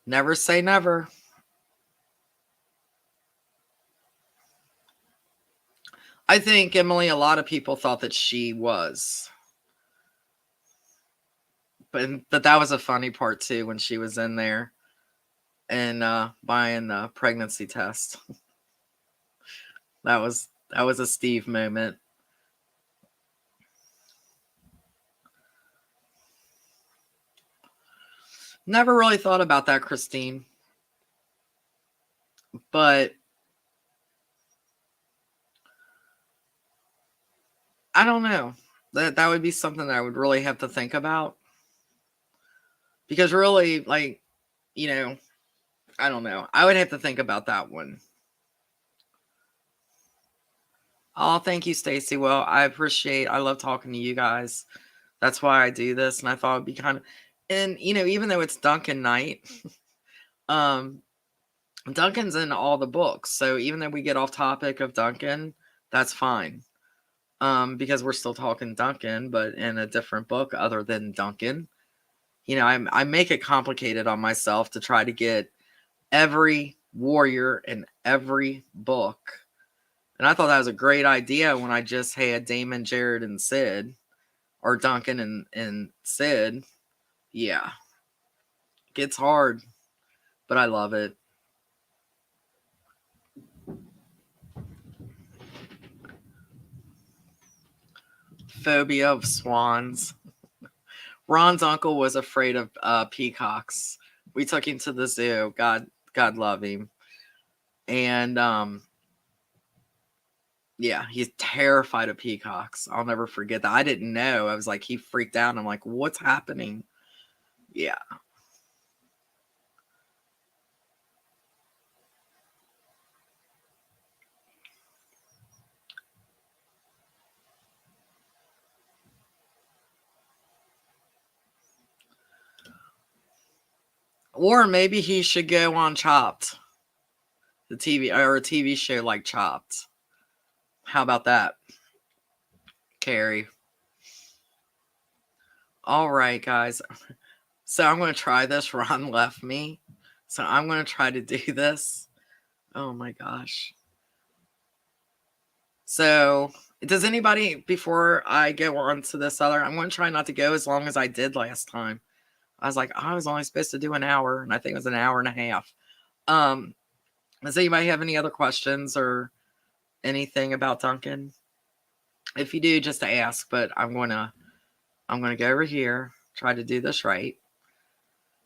Never say never. I think, Emily, a lot of people thought that she was. But that was a funny part, too, when she was in there and buying the pregnancy test. That was a Steve moment. Never really thought about that, Christine. But I don't know. That would be something that I would really have to think about. Because really, like, I don't know. I would have to think about that one. Oh, thank you, Stacy. Well, I love talking to you guys. That's why I do this. And I thought it'd be kind of, and, even though it's Duncan night, Duncan's in all the books. So even though we get off topic of Duncan, that's fine. Because we're still talking Duncan, but in a different book other than Duncan. I make it complicated on myself to try to get every warrior in every book. And I thought that was a great idea when I just had Damon, Jared, and Sid, or Duncan and Sid. Yeah. It gets hard, but I love it. Phobia of swans. Ron's uncle was afraid of peacocks. We took him to the zoo. God love him. And yeah, he's terrified of peacocks. I'll never forget that. I didn't know. I was like, he freaked out. I'm like, what's happening? Yeah. Or maybe he should go on Chopped. The TV, or a TV show like Chopped. How about that, Carrie? All right, guys. So I'm going to try this. Ron left me. So I'm going to try to do this. Oh my gosh. So does anybody, before I go on to this other, I'm going to try not to go as long as I did last time. I was like, I was only supposed to do an hour, and I think it was an hour and a half. Does anybody have any other questions or anything about Duncan? If you do, just to ask, but I'm going to go over here, try to do this right.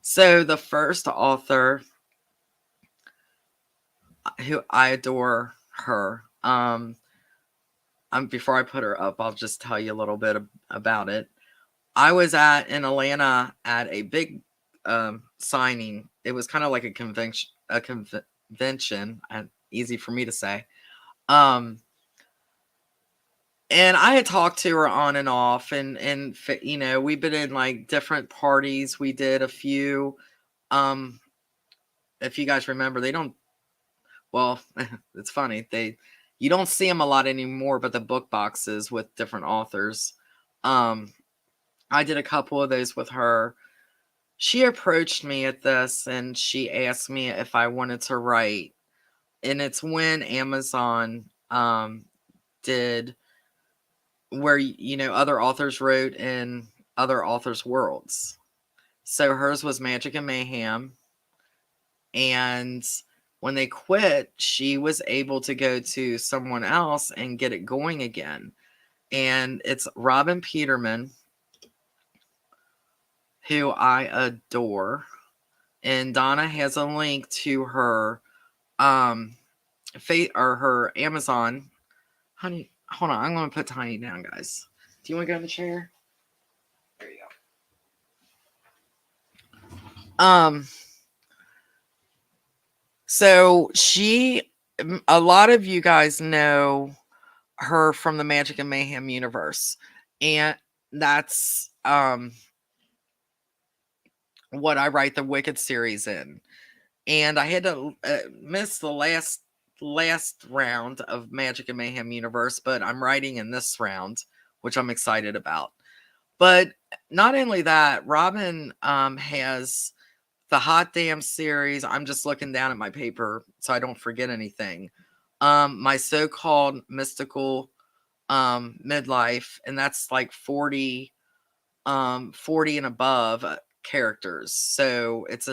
So the first author, who I adore her, before I put her up, I'll just tell you a little bit about it. I was in Atlanta at a big signing. It was kind of like a convention, easy for me to say. And I had talked to her on and off, and we've been in like different parties. We did a few. If you guys remember, they don't. Well, it's funny. You don't see them a lot anymore, but the book boxes with different authors. I did a couple of those with her. she approached me at this and she asked me if I wanted to write. And it's when Amazon did where, other authors wrote in other authors' worlds. So hers was Magic and Mayhem. And when they quit, she was able to go to someone else and get it going again. And it's Robin Peterman, who I adore. And Donna has a link to her or her Amazon. Honey, hold on. I'm going to put Tiny down, guys. Do you want to go in the chair? There you go. So a lot of you guys know her from the Magic and Mayhem universe. And that's what I write the Wicked series in. And I had to miss the last round of Magic and Mayhem universe, but I'm writing in this round, which I'm excited about. But not only that, Robin has the Hot Damn series. I'm just looking down at my paper so I don't forget anything. My so-called mystical midlife, and that's like 40 and above characters. So it's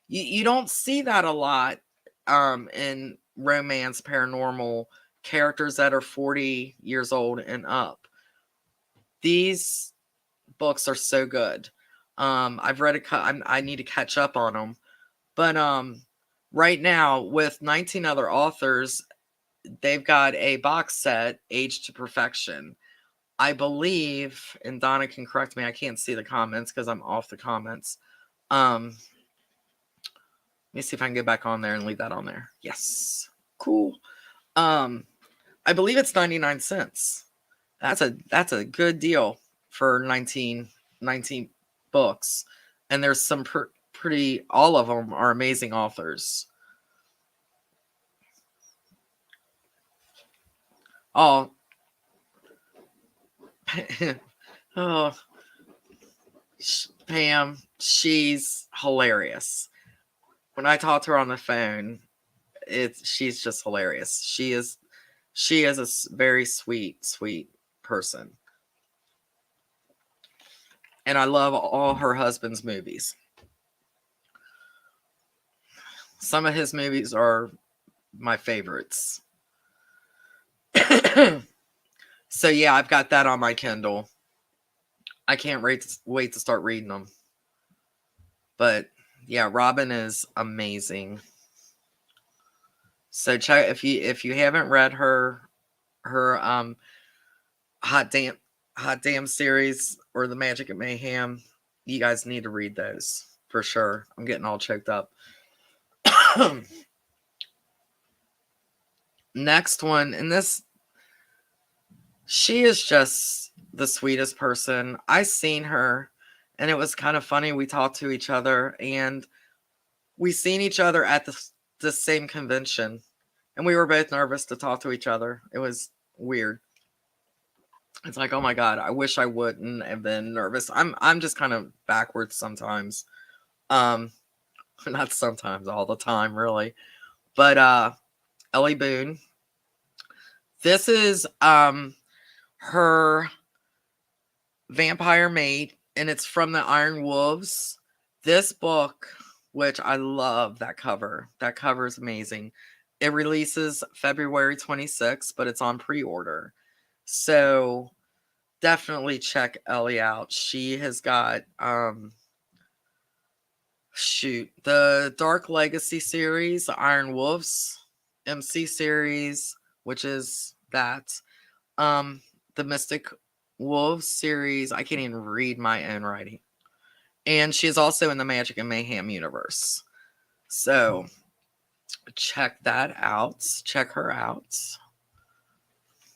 you don't see that a lot in romance paranormal characters that are 40 years old and up. These books are so good. I've read I need to catch up on them. But right now with 19 other authors, they've got a box set, Age to Perfection. I believe, and Donna can correct me, I can't see the comments because I'm off the comments. Let me see if I can get back on there and leave that on there. Yes. Cool. I believe it's 99 cents. That's a good deal for 19 books. And there's some pretty, all of them are amazing authors. Oh, oh, Pam, she's hilarious. When I talk to her on the phone, she's just hilarious. She is a very sweet person. And I love all her husband's movies. Some of his movies are my favorites. So yeah, I've got that on my Kindle. I can't wait to start reading them. But yeah, Robin is amazing. So check if you haven't read her Hot Damn series or the Magic and Mayhem, you guys need to read those for sure. I'm getting all choked up. Next one, and she is just the sweetest person. I seen her, and it was kind of funny. We talked to each other, and we seen each other at the same convention, and we were both nervous to talk to each other. It was weird. It's like, oh my God, I wish I wouldn't have been nervous. I'm just kind of backwards sometimes. Not sometimes, all the time, really. But Ellie Boone. This is her vampire mate, and it's from the Iron Wolves. This book, which I love that cover. That cover is amazing. It releases February 26th, but it's on pre-order. So definitely check Ellie out. She has got the Dark Legacy series, the Iron Wolves MC series, which is that. The Mystic Wolves series. I can't even read my own writing. And she is also in the Magic and Mayhem universe. So check that out. Check her out.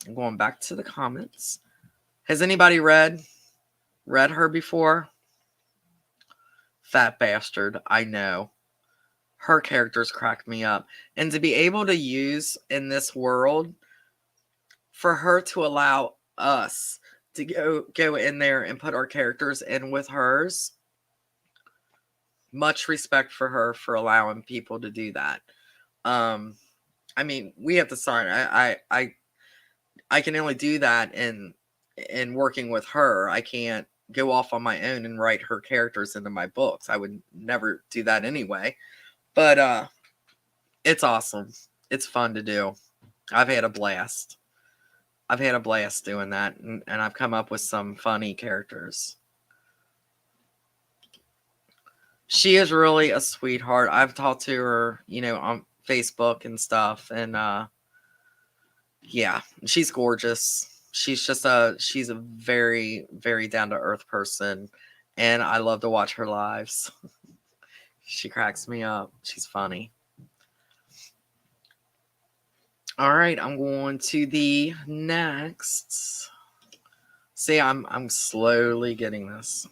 I'm going back to the comments. Has anybody read her before? Fat bastard. I know. Her characters crack me up. And to be able to use in this world, for her to allow us to go in there and put our characters in with hers, much respect for her for allowing people to do that. I mean, we have to sign. I can only do that in working with her. I can't go off on my own and write her characters into my books. I would never do that anyway. But it's awesome. It's fun to do. I've had a blast. I've had a blast doing that, and I've come up with some funny characters. She is really a sweetheart. I've talked to her, on Facebook and stuff, and yeah, she's gorgeous. She's a very, very down to earth person, and I love to watch her lives. She cracks me up. She's funny. All right, I'm going to the next. See, I'm slowly getting this.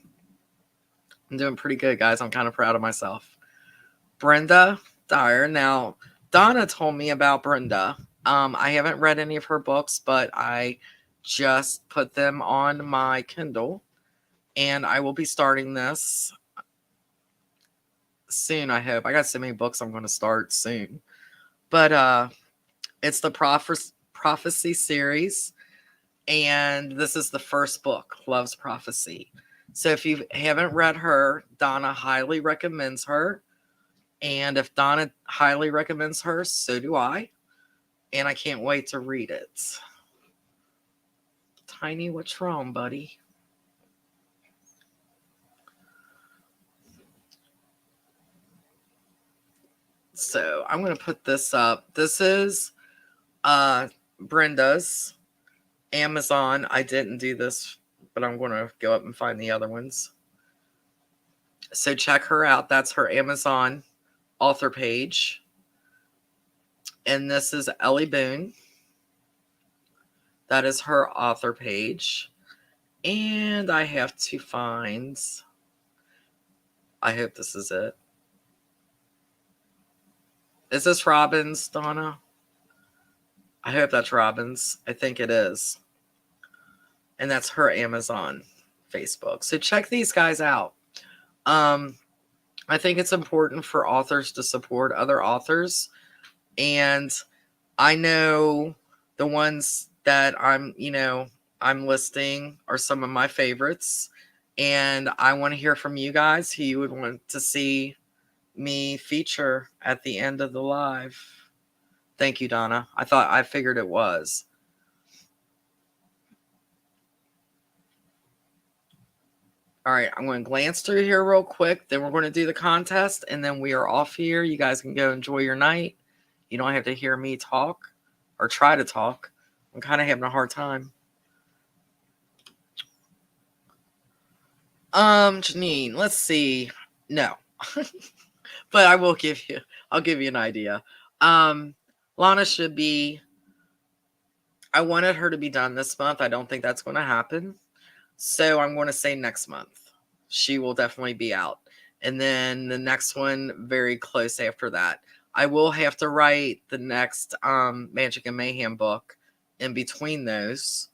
I'm doing pretty good, guys. I'm kind of proud of myself. Brenda Dyer. Now, Donna told me about Brenda. I haven't read any of her books, but I just put them on my Kindle, and I will be starting this soon, I hope. I got so many books I'm going to start soon. But it's the Prophecy series, and this is the first book, Love's Prophecy. So if you haven't read her, Donna highly recommends her. And if Donna highly recommends her, so do I. And I can't wait to read it. Tiny, what's wrong, buddy? So I'm going to put this up. This is Brenda's Amazon. I didn't do this, but I'm going to go up and find the other ones. So check her out. That's her Amazon author page. And this is Ellie Boone. That is her author page. And I have to find, I hope this is it. Is this Robbins, Donna? I hope that's Robbins. I think it is. And that's her Amazon Facebook. So check these guys out. I think it's important for authors to support other authors. And I know the ones that I'm listing are some of my favorites. And I want to hear from you guys who you would want to see me feature at the end of the live. Thank you, Donna. I figured it was. All right, I'm going to glance through here real quick. Then we're going to do the contest, and then we are off here. You guys can go enjoy your night. You don't have to hear me talk or try to talk. I'm kind of having a hard time. Janine, let's see. No. But I'll give you an idea. Lana should be, I wanted her to be done this month. I don't think that's going to happen. So I'm going to say next month. She will definitely be out. And then the next one very close after that. I will have to write the next Magic and Mayhem book in between those.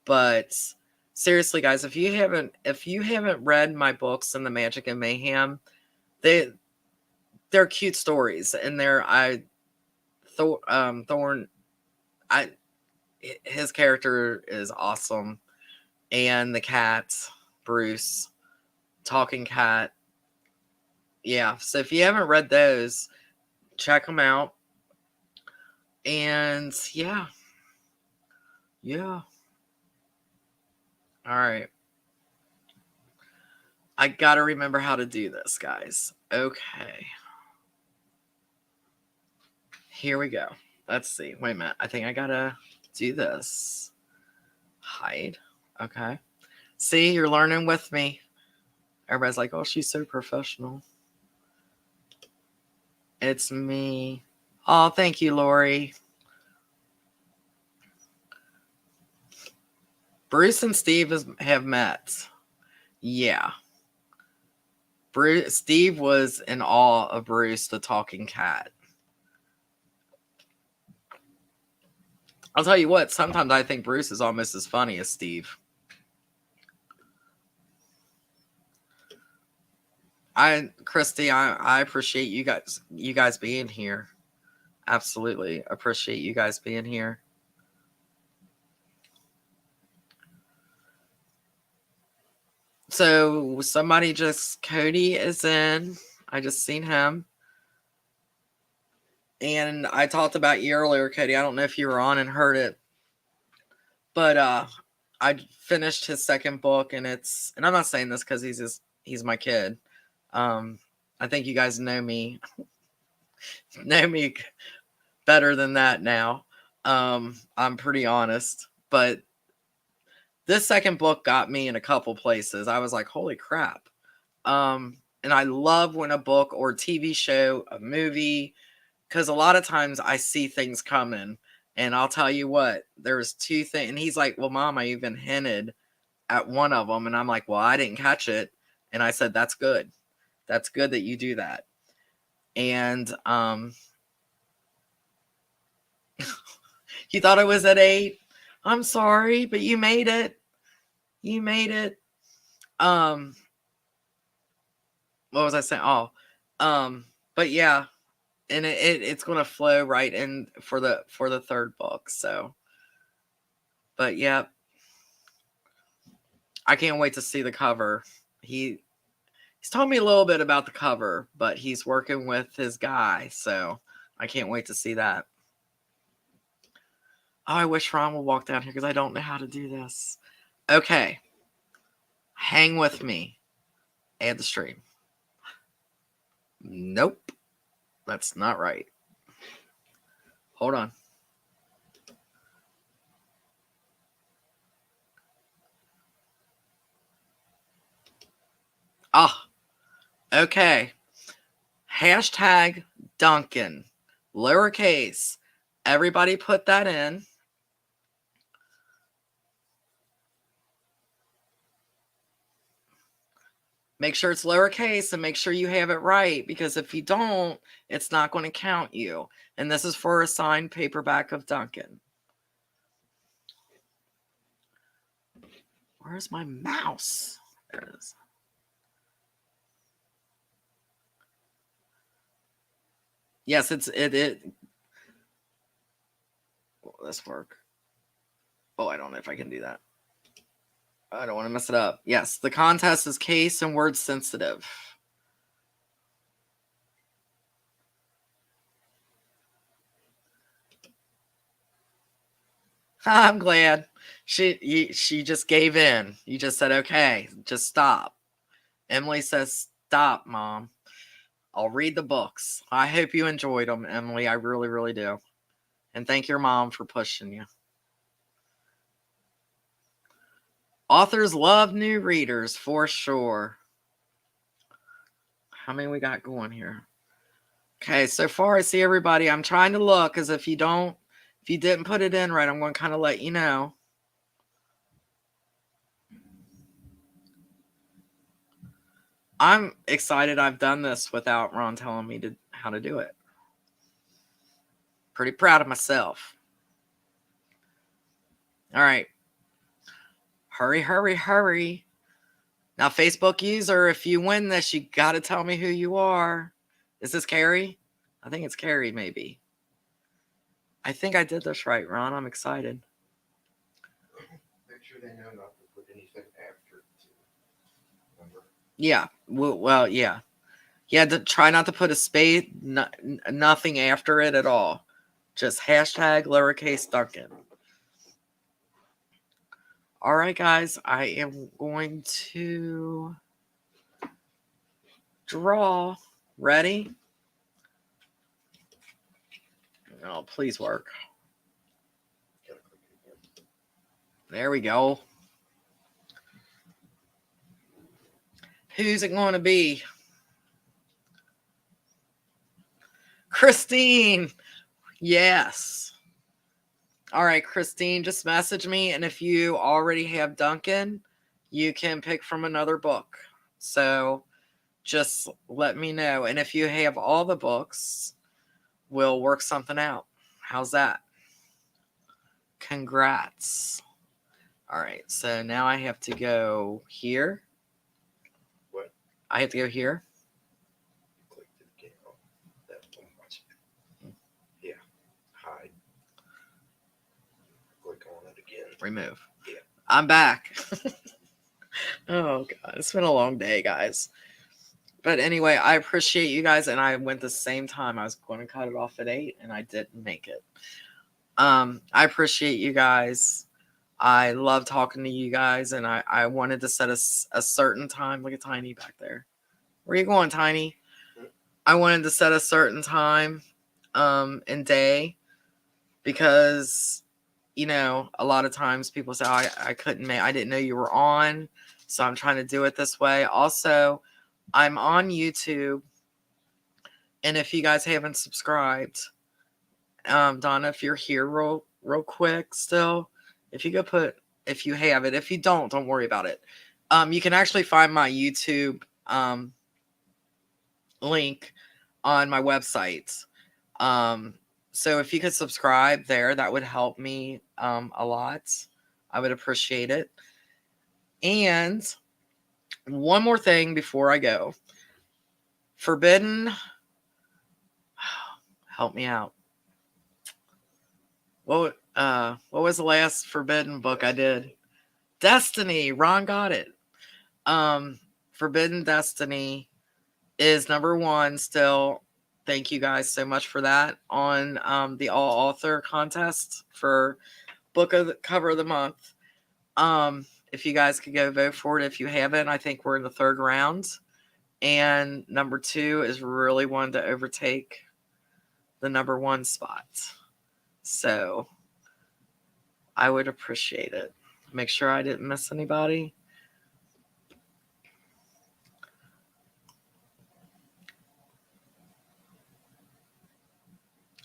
But seriously, guys, if you haven't read my books in the Magic and Mayhem, they're cute stories, and Thorn, his character is awesome, and the cat, Bruce, talking cat, yeah. So if you haven't read those, check them out, and yeah. All right. I gotta remember how to do this, guys. Okay. Here we go. Let's see. Wait a minute. I think I gotta do this. Hide. Okay. See, you're learning with me. Everybody's like, oh, she's so professional. It's me. Oh, thank you, Lori. Bruce and Steve have met. Yeah. Steve was in awe of Bruce, the talking cat. I'll tell you what, sometimes I think Bruce is almost as funny as Steve. Christy, I appreciate you guys being here. Absolutely appreciate you guys being here. So somebody Cody is in. I just seen him. And I talked about you earlier, Cody. I don't know if you were on and heard it. But I finished his second book, and I'm not saying this because he's my kid. I think you guys know me better than that now. I'm pretty honest, but this second book got me in a couple places. I was like, holy crap. And I love when a book or TV show, a movie, because a lot of times I see things coming, and I'll tell you what, there's two things. And he's like, well, Mom, I even hinted at one of them. And I'm like, well, I didn't catch it. And I said, that's good. That's good that you do that. And he thought it was at 8. I'm sorry, but you made it. You made it. What was I saying? Oh, but yeah, and it's gonna flow right in for the third book. So, but yeah, I can't wait to see the cover. He's told me a little bit about the cover, but he's working with his guy, so I can't wait to see that. Oh, I wish Ron would walk down here because I don't know how to do this. Okay. Hang with me. Add the stream. Nope. That's not right. Hold on. Ah. Okay. Hashtag Duncan. Lowercase. Everybody put that in. Make sure it's lowercase and make sure you have it right, because if you don't, it's not going to count you. And this is for a signed paperback of Duncan. Where's my mouse? There it is. Yes, it. Will this work? Oh, I don't know if I can do that. I don't want to mess it up. Yes, the contest is case and word sensitive. I'm glad. She just gave in. You just said, okay, just stop. Emily says, stop, Mom. I'll read the books. I hope you enjoyed them, Emily. I really, really do. And thank your mom for pushing you. Authors love new readers, for sure. How many we got going here? Okay, so far I see everybody. I'm trying to look, because if you didn't put it in right, I'm going to kind of let you know. I'm excited I've done this without Ron telling me how to do it. Pretty proud of myself. All right. Hurry, hurry, hurry. Now, Facebook user, if you win this, you got to tell me who you are. Is this Carrie? I think it's Carrie, maybe. I think I did this right, Ron. I'm excited. Make sure they know not to put anything after it. Remember? Yeah. Well, yeah. Yeah, try not to put a space, nothing after it at all. Just hashtag lowercase Duncan. All right, guys. I am going to draw. Ready? Oh, please work. There we go. Who's it going to be? Christine. Yes. All right, Christine, just message me. And if you already have Duncan, you can pick from another book. So just let me know. And if you have all the books, we'll work something out. How's that? Congrats. All right, so now I have to go here. What? I have to go here. remove. Yeah. I'm back. Oh, God. It's been a long day, guys. But anyway, I appreciate you guys. And I went the same time. I was going to cut it off at 8 and I didn't make it. I appreciate you guys. I love talking to you guys. And I wanted to set a certain time. Look at Tiny back there. Where you going, Tiny? I wanted to set a certain time and day because, you know, a lot of times people say, oh, I couldn't make, I didn't know you were on. So I'm trying to do it this way. Also, I'm on YouTube. And if you guys haven't subscribed, Donna, if you're here real quick still, if you go put, if you have it, if you don't worry about it. You can actually find my YouTube link on my website. So if you could subscribe there, that would help me a lot. I would appreciate it. And one more thing before I go. Forbidden. Help me out. What was the last Forbidden book I did? Destiny. Ron got it. Forbidden Destiny is number 1 still. Thank you guys so much for that on the all author contest for book of the cover of the month. If you guys could go vote for it if you haven't, I think we're in the 3rd round. And number 2 is really one to overtake the number 1 spot. So I would appreciate it. Make sure I didn't miss anybody.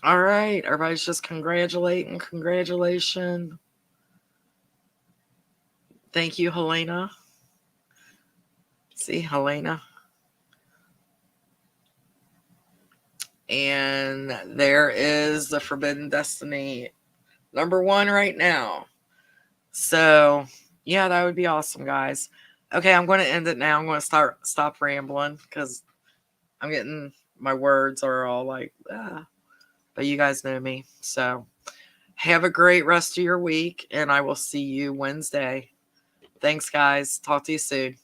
All right. Everybody's just congratulating. Congratulations. Thank you, Helena. See, Helena. And there is the Forbidden Destiny number 1 right now. So, yeah, that would be awesome, guys. Okay, I'm going to end it now. I'm going to stop rambling because I'm getting, my words are all like, but you guys know me. So, have a great rest of your week, and I will see you Wednesday. Thanks, guys. Talk to you soon.